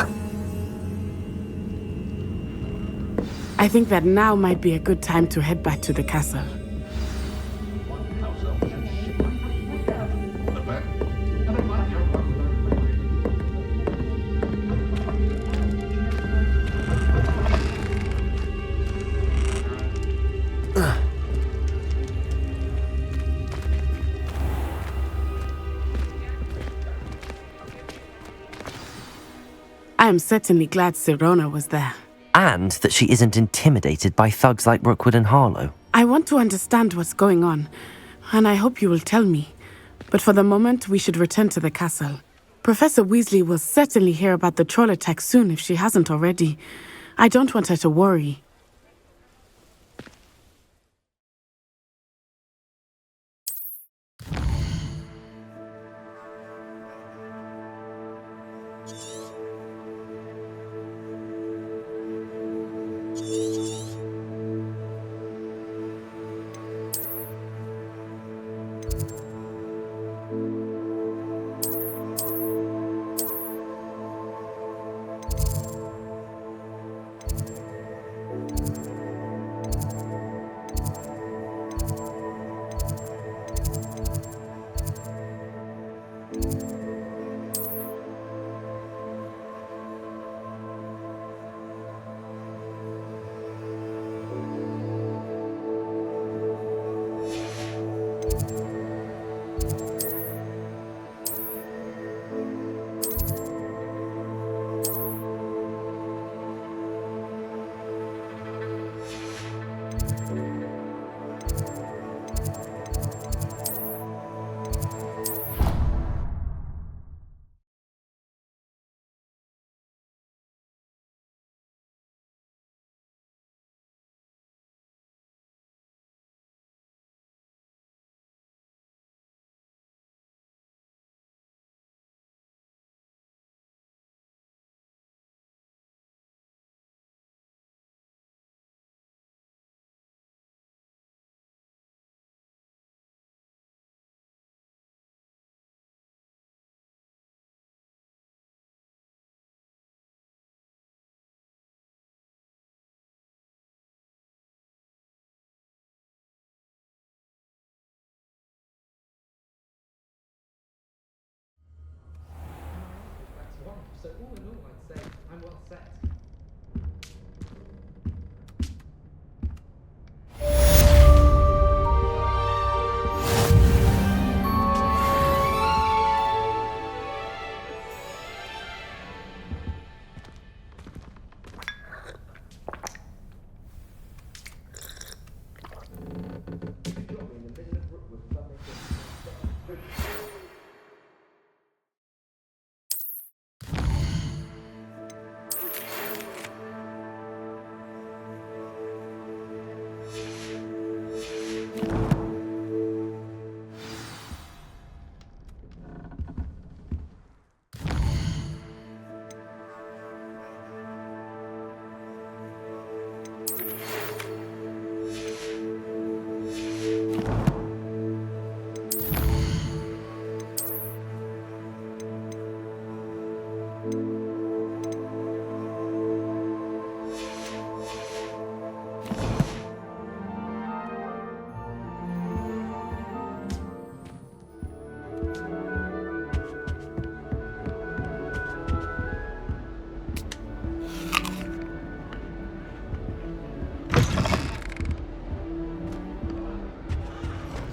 I think that now might be a good time to head back to the castle. I am certainly glad Sirona was there. And that she isn't intimidated by thugs like Rookwood and Harlow. I want to understand what's going on, and I hope you will tell me. But for the moment, we should return to the castle. Professor Weasley will certainly hear about the troll attack soon if she hasn't already. I don't want her to worry.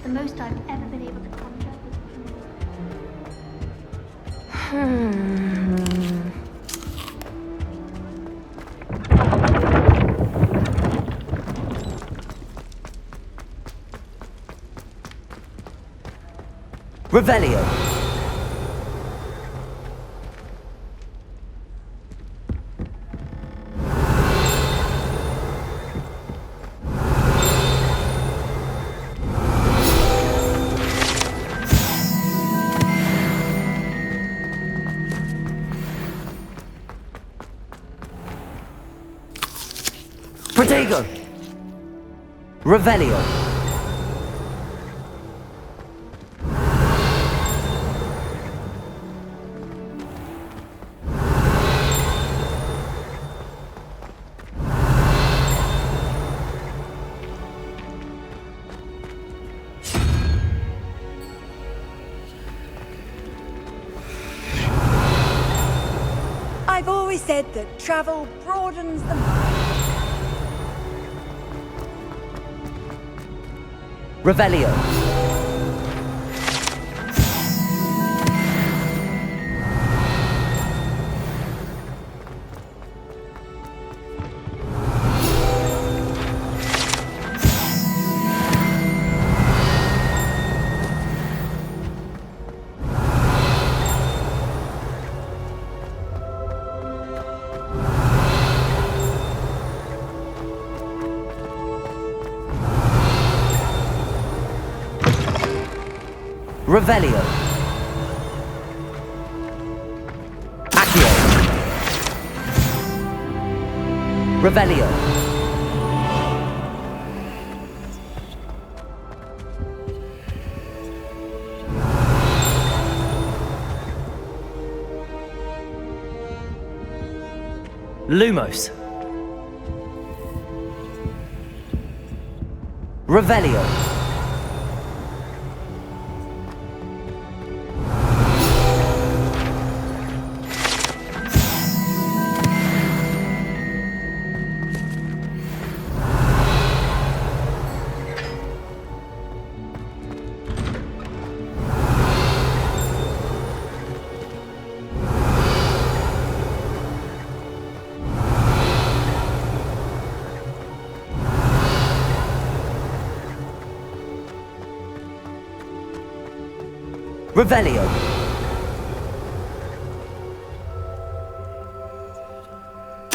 The most I've ever been able to conjure Revelio. Protego. Revelio. I've always said that travel broadens the mind. Revelio. Revelio. Accio. Revelio. Lumos. Revelio. Revelio.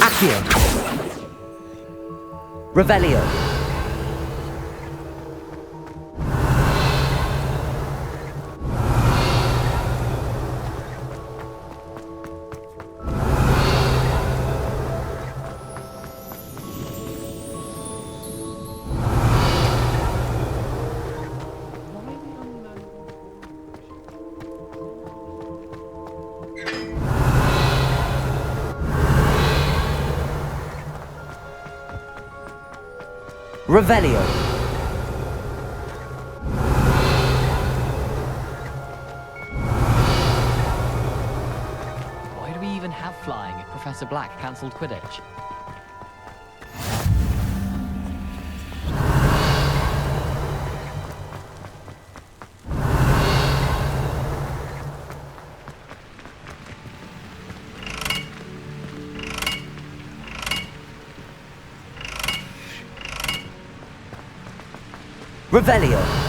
Accio. Revelio. Revelio. Why do we even have flying if Professor Black cancelled Quidditch. Revelio.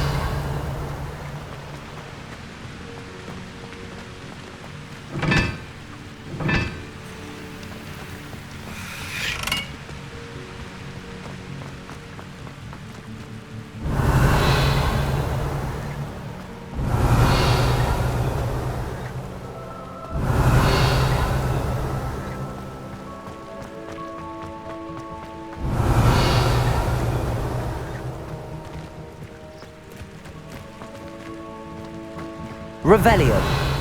Revelio.